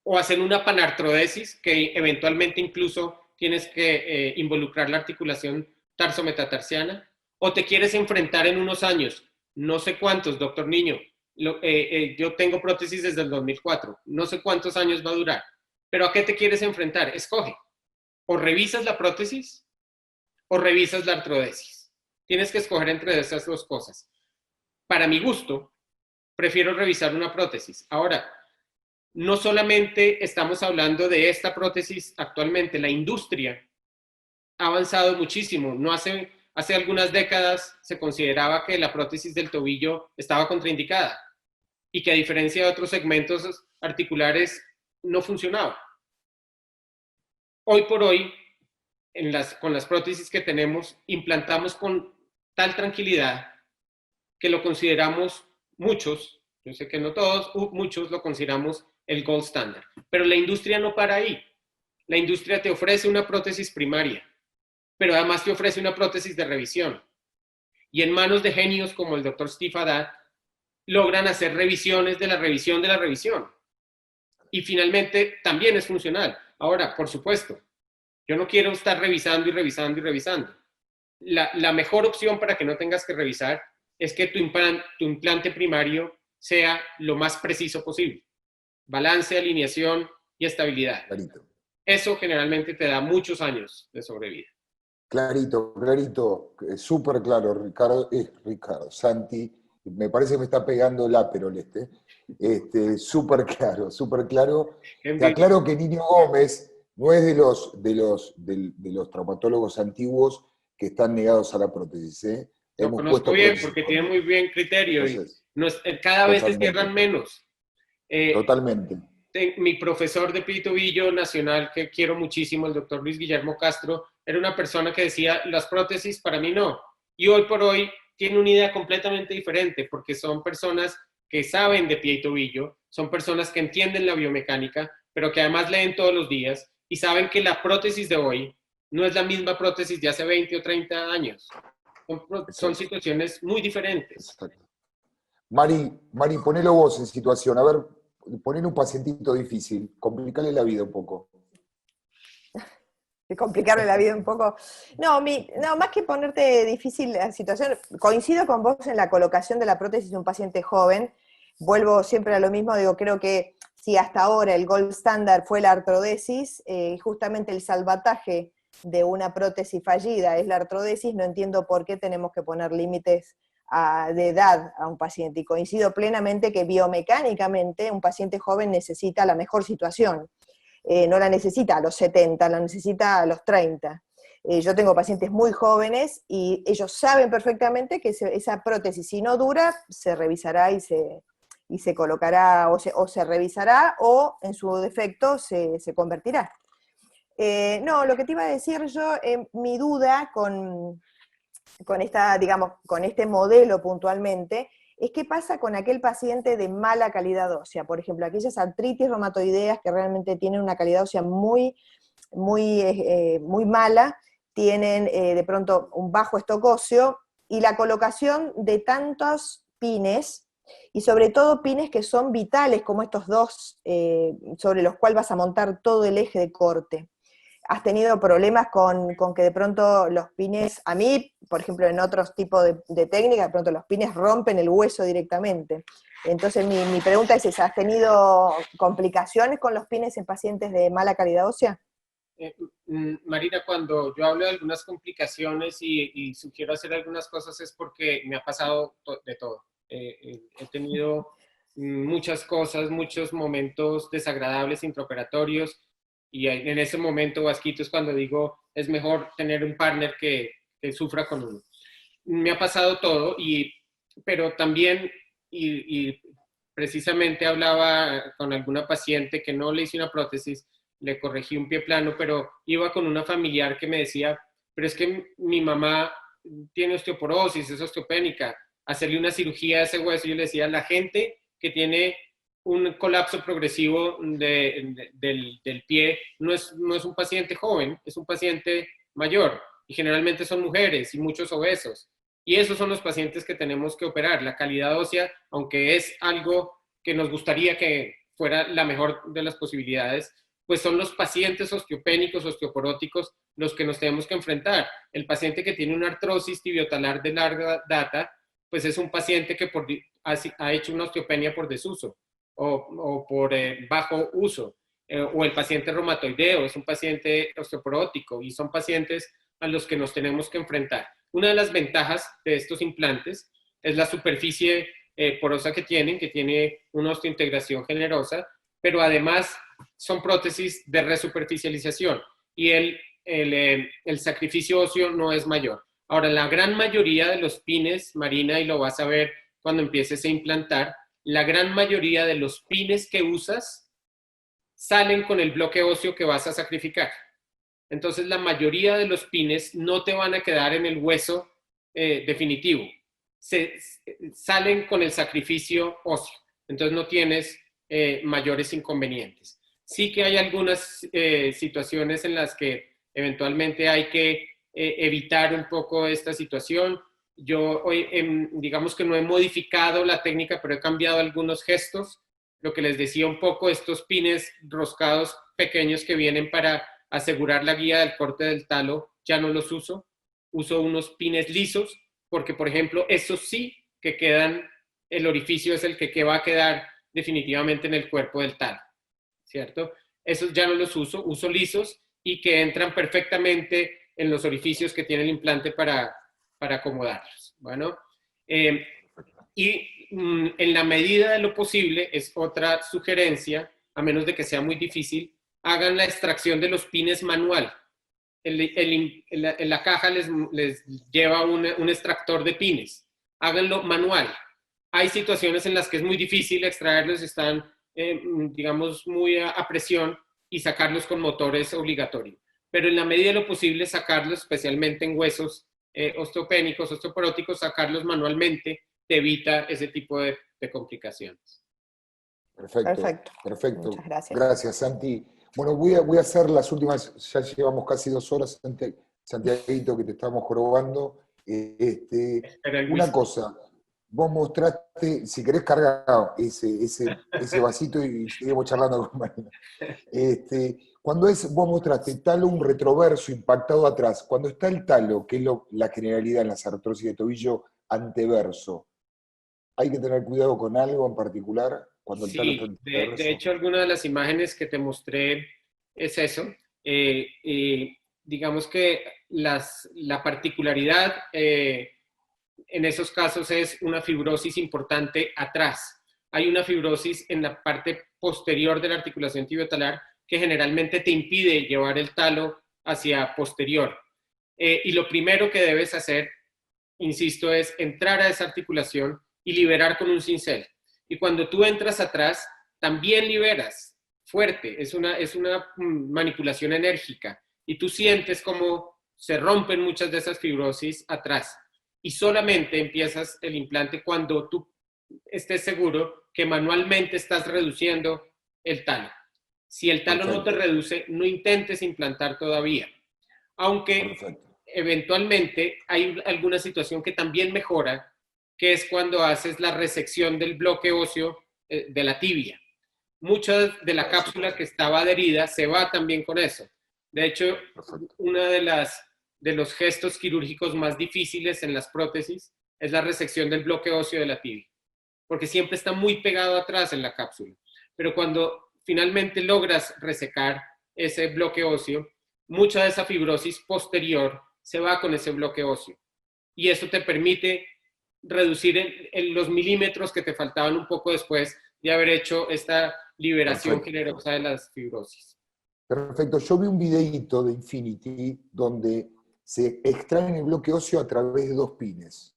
o hacer una panartrodesis que eventualmente incluso tienes que involucrar la articulación tarsometatarsiana? ¿O te quieres enfrentar en unos años? No sé cuántos, doctor Niño. Yo tengo prótesis desde el 2004. No sé cuántos años va a durar. ¿Pero a qué te quieres enfrentar? Escoge. O revisas la prótesis o revisas la artrodesis. Tienes que escoger entre esas dos cosas. Para mi gusto, prefiero revisar una prótesis. Ahora, no solamente estamos hablando de esta prótesis actualmente, la industria ha avanzado muchísimo. No hace algunas décadas se consideraba que la prótesis del tobillo estaba contraindicada y que a diferencia de otros segmentos articulares no funcionaba. Hoy por hoy, con las prótesis que tenemos, implantamos con tal tranquilidad que lo consideramos muchos, yo sé que no todos, muchos lo consideramos el gold standard. Pero la industria no para ahí. La industria te ofrece una prótesis primaria, pero además te ofrece una prótesis de revisión. Y en manos de genios como el doctor Steve Haddad, logran hacer revisiones de la revisión de la revisión. Y finalmente también es funcional. Ahora, por supuesto, yo no quiero estar revisando y revisando y revisando. La mejor opción para que no tengas que revisar es que tu implante primario sea lo más preciso posible. Balance, alineación y estabilidad. Clarito. Eso generalmente te da muchos años de sobrevida. Clarito, clarito, súper claro, Ricardo, Santi, me parece que me está pegando el Aperol súper claro, súper claro. Te aclaro que Niño Gómez no es de los traumatólogos antiguos que están negados a la prótesis. Lo conozco bien porque tiene muy bien criterio. Entonces, y cada vez se cierran menos. Totalmente. Mi profesor de Pie y Tobillo nacional, que quiero muchísimo, el doctor Luis Guillermo Castro, era una persona que decía, las prótesis para mí no. Y hoy por hoy tiene una idea completamente diferente, porque son personas que saben de pie y tobillo, son personas que entienden la biomecánica, pero que además leen todos los días y saben que la prótesis de hoy no es la misma prótesis de hace 20 o 30 años. son situaciones muy diferentes. Exacto. Mari, ponelo vos en situación. A ver, poner un pacientito difícil, complicarle la vida un poco. De complicarle la vida un poco. No, más que ponerte difícil la situación, coincido con vos en la colocación de la prótesis de un paciente joven. Vuelvo siempre a lo mismo, digo, creo que si hasta ahora el gold standard fue la artrodesis, justamente el salvataje de una prótesis fallida es la artrodesis, no entiendo por qué tenemos que poner límites de edad a un paciente. Y coincido plenamente que biomecánicamente un paciente joven necesita la mejor situación. No la necesita a los 70, la necesita a los 30. Yo tengo pacientes muy jóvenes y ellos saben perfectamente que esa prótesis, si no dura, se revisará y se colocará, o se revisará, o en su defecto se convertirá. No, lo que te iba a decir yo, mi duda con este modelo puntualmente, es qué pasa con aquel paciente de mala calidad ósea, por ejemplo, aquellas artritis reumatoideas que realmente tienen una calidad ósea muy mala, tienen de pronto un bajo stock óseo, y la colocación de tantos pines, y sobre todo pines que son vitales, como estos dos, sobre los cuales vas a montar todo el eje de corte. ¿Has tenido problemas con que de pronto los pines, a mí, por ejemplo, en otros tipos de técnicas, de pronto los pines rompen el hueso directamente? Entonces mi pregunta es esa, ¿has tenido complicaciones con los pines en pacientes de mala calidad ósea? Marina, cuando yo hablo de algunas complicaciones y sugiero hacer algunas cosas es porque me ha pasado de todo. He tenido muchas cosas, muchos momentos desagradables intraoperatorios, y en ese momento, Vasquito, es cuando digo, es mejor tener un partner que sufra con uno. Me ha pasado todo, pero también, y precisamente hablaba con alguna paciente que no le hice una prótesis, le corregí un pie plano, pero iba con una familiar que me decía, pero es que mi mamá tiene osteoporosis, es osteopénica, hacerle una cirugía a ese hueso. Yo le decía, la gente que tiene un colapso progresivo del pie no es un paciente joven, es un paciente mayor, y generalmente son mujeres y muchos obesos. Y esos son los pacientes que tenemos que operar. La calidad ósea, aunque es algo que nos gustaría que fuera la mejor de las posibilidades, pues son los pacientes osteopénicos, osteoporóticos, los que nos tenemos que enfrentar. El paciente que tiene una artrosis tibiotalar de larga data, pues es un paciente que ha hecho una osteopenia por desuso o por bajo uso, o el paciente reumatoideo es un paciente osteoporótico, y son pacientes a los que nos tenemos que enfrentar. Una de las ventajas de estos implantes es la superficie porosa que tiene una osteointegración generosa, pero además son prótesis de resuperficialización, y el sacrificio óseo no es mayor. Ahora, la gran mayoría de los pines, Marina, y lo vas a ver cuando empieces a implantar, la gran mayoría de los pines que usas salen con el bloque óseo que vas a sacrificar. Entonces, la mayoría de los pines no te van a quedar en el hueso definitivo. Salen con el sacrificio óseo. Entonces, no tienes mayores inconvenientes. Sí que hay algunas situaciones en las que eventualmente hay que evitar un poco esta situación. Yo hoy, digamos que no he modificado la técnica, pero he cambiado algunos gestos. Lo que les decía un poco, estos pines roscados pequeños que vienen para asegurar la guía del corte del talo, ya no los uso. Uso unos pines lisos, porque, por ejemplo, esos sí que quedan, el orificio es el que va a quedar definitivamente en el cuerpo del talo, ¿cierto? Esos ya no los uso, uso lisos y que entran perfectamente en los orificios que tiene el implante para acomodarlos. Bueno, y en la medida de lo posible, es otra sugerencia, a menos de que sea muy difícil, hagan la extracción de los pines manual. En la caja les lleva un extractor de pines. Háganlo manual. Hay situaciones en las que es muy difícil extraerlos, están, digamos, muy a presión, y sacarlos con motor es obligatorio. Pero en la medida de lo posible, sacarlos, especialmente en huesos osteopénicos, osteoporóticos, sacarlos manualmente te evita ese tipo de complicaciones. Perfecto. Muchas gracias. Gracias, Santi. Bueno, voy a hacer las últimas, ya llevamos casi 2 horas, Santiaguito, que te estamos jorobando. Una cosa, vos mostraste, si querés cargar ese vasito y seguimos charlando con Marina. Vos mostraste talo un retroverso impactado atrás, cuando está el talo, que es la generalidad en las artrosis de tobillo, anteverso, ¿hay que tener cuidado con algo en particular cuando el talo está anteverso? De hecho, alguna de las imágenes que te mostré es eso. Digamos que la particularidad en esos casos es una fibrosis importante atrás. Hay una fibrosis en la parte posterior de la articulación tibiotalar que generalmente te impide llevar el talo hacia posterior. Y lo primero que debes hacer, insisto, es entrar a esa articulación y liberar con un cincel. Y cuando tú entras atrás, también liberas fuerte. Es una manipulación enérgica. Y tú sientes como se rompen muchas de esas fibrosis atrás. Y solamente empiezas el implante cuando tú estés seguro que manualmente estás reduciendo el talo. Si el talo no te reduce, no intentes implantar todavía. Aunque eventualmente hay alguna situación que también mejora, que es cuando haces la resección del bloque óseo de la tibia. Mucha de la cápsula que estaba adherida se va también con eso. De hecho, uno de los gestos quirúrgicos más difíciles en las prótesis es la resección del bloque óseo de la tibia, porque siempre está muy pegado atrás en la cápsula. Pero cuando finalmente logras resecar ese bloque óseo, mucha de esa fibrosis posterior se va con ese bloque óseo. Y eso te permite reducir los milímetros que te faltaban un poco después de haber hecho esta liberación generosa de las fibrosis. Perfecto. Yo vi un videíto de Infinity donde se extraen el bloque óseo a través de 2 pines.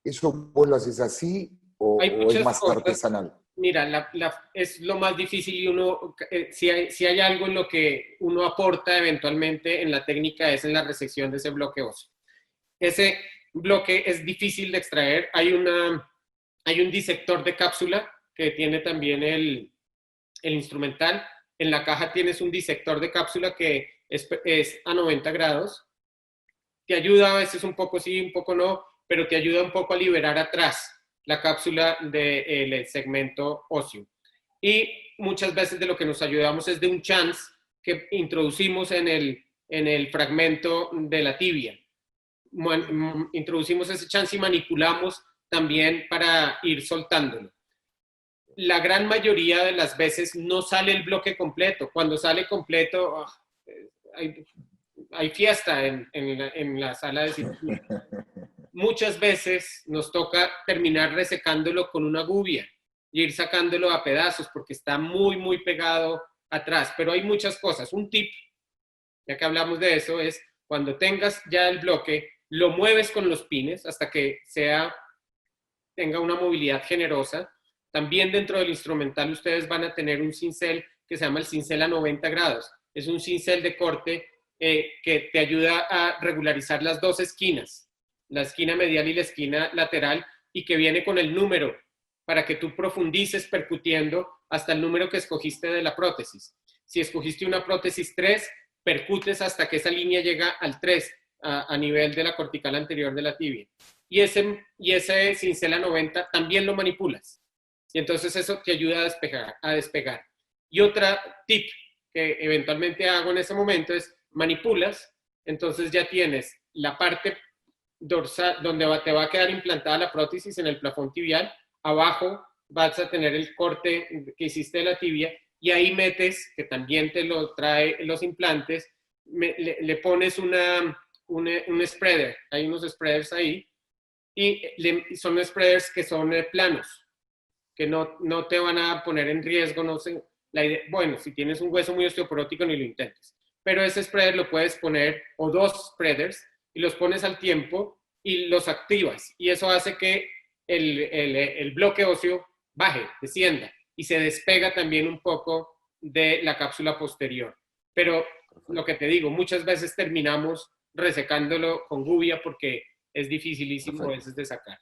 ¿Eso vos lo haces así o es más artesanal? Mira, es lo más difícil y uno, si hay algo en lo que uno aporta eventualmente en la técnica es en la resección de ese bloque óseo. Ese bloque es difícil de extraer. Hay un disector de cápsula que tiene también el instrumental. En la caja tienes un disector de cápsula que es a 90 grados. Te ayuda a veces un poco sí, un poco no, pero te ayuda un poco a liberar atrás la cápsula del segmento óseo. Y muchas veces de lo que nos ayudamos es de un chance que introducimos en el fragmento de la tibia. Introducimos ese chance y manipulamos también para ir soltándolo. La gran mayoría de las veces no sale el bloque completo. Cuando sale completo, hay fiesta en la sala de cirugía. Muchas veces nos toca terminar resecándolo con una gubia y ir sacándolo a pedazos porque está muy, muy pegado atrás. Pero hay muchas cosas. Un tip, ya que hablamos de eso, es cuando tengas ya el bloque, lo mueves con los pines hasta que tenga una movilidad generosa. También dentro del instrumental ustedes van a tener un cincel que se llama el cincel a 90 grados. Es un cincel de corte que te ayuda a regularizar las 2 esquinas, la esquina medial y la esquina lateral, y que viene con el número para que tú profundices percutiendo hasta el número que escogiste de la prótesis. Si escogiste una prótesis 3, percutes hasta que esa línea llega al 3 a nivel de la cortical anterior de la tibia. Y ese cincel a 90 también lo manipulas. Y entonces eso te ayuda a despegar. Y otra tip que eventualmente hago en ese momento es manipulas, entonces ya tienes la parte dorsal donde te va a quedar implantada la prótesis en el plafón tibial, abajo vas a tener el corte que hiciste de la tibia y ahí metes, que también te lo trae los implantes, le pones un spreader, hay unos spreaders ahí y son spreaders que son planos, que no te van a poner en riesgo, no sé, bueno, si tienes un hueso muy osteoporótico ni lo intentes, pero ese spreader lo puedes poner, o 2 spreaders, y los pones al tiempo y los activas, y eso hace que el bloque óseo baje, descienda, y se despega también un poco de la cápsula posterior. Pero lo que te digo, muchas veces terminamos resecándolo con gubia porque es dificilísimo a veces de sacar.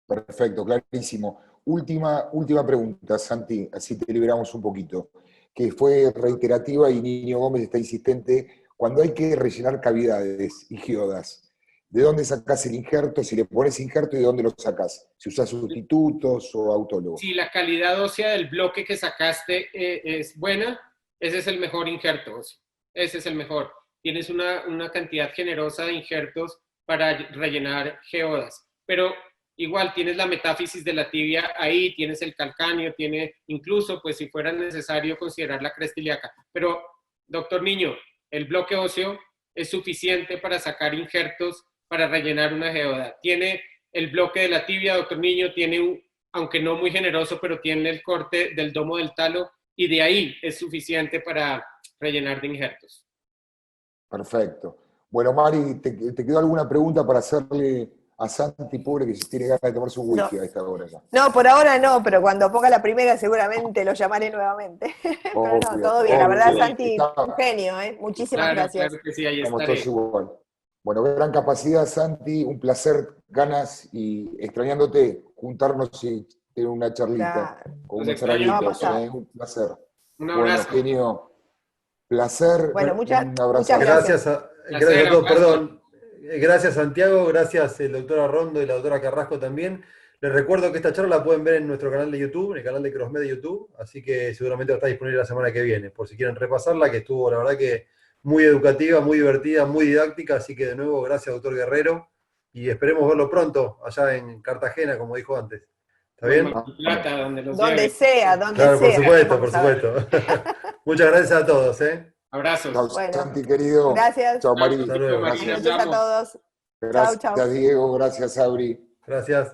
Perfecto, clarísimo. Última pregunta, Santi, así te liberamos un poquito, que fue reiterativa y Niño Gómez está insistente. Cuando hay que rellenar cavidades y geodas, ¿De dónde sacás el injerto? Si le pones injerto, ¿y de dónde lo sacás? Si usás sustitutos o autólogos. Si la calidad ósea del bloque que sacaste es buena, ese es el mejor injerto óseo. Ese es el mejor. Tienes una cantidad generosa de injertos para rellenar geodas. Pero igual tienes la metáfisis de la tibia ahí, tienes el calcáneo, tiene incluso, pues si fuera necesario, considerar la cresta ilíaca. Pero, doctor Niño, el bloque óseo es suficiente para sacar injertos para rellenar una geoda. Tiene el bloque de la tibia, doctor Niño, tiene aunque no muy generoso, pero tiene el corte del domo del talo, y de ahí es suficiente para rellenar de injertos. Perfecto. Bueno, Mari, ¿te quedó alguna pregunta para hacerle a Santi, pobre, que tiene ganas de tomar su whisky a esta hora ya? No, por ahora no, pero cuando ponga la primera seguramente lo llamaré nuevamente. Pero no, todo bien. La verdad, Santi, un genio, ¿eh? Muchísimas gracias. Claro que sí, ahí Estamos estaré. todos igual. Bueno, gran capacidad, Santi, un placer, ganas, y extrañándote, juntarnos y tener una charlita con unos traguitos. Un placer. Un abrazo. Bueno, genio, placer. Bueno, un abrazo. muchas Gracias a todos, perdón. Gracias, Santiago, gracias el doctor Arrondo y la doctora Carrasco también. Les recuerdo que esta charla la pueden ver en nuestro canal de YouTube, en el canal de CrossMed de YouTube, así que seguramente va a estar disponible la semana que viene, por si quieren repasarla, que estuvo, la verdad que muy educativa, muy divertida, muy didáctica, así que de nuevo, gracias, doctor Guerrero, y esperemos verlo pronto, allá en Cartagena, como dijo antes. ¿Está bien? Plata, donde sea, donde claro, sea. Por supuesto. Muchas gracias a todos, Abrazos. Chao, bueno, Santi, querido. Gracias. Chao, María. Hasta luego. Marina, Gracias a todos. Gracias, Chao, chao. Diego. Gracias, Abri. Gracias.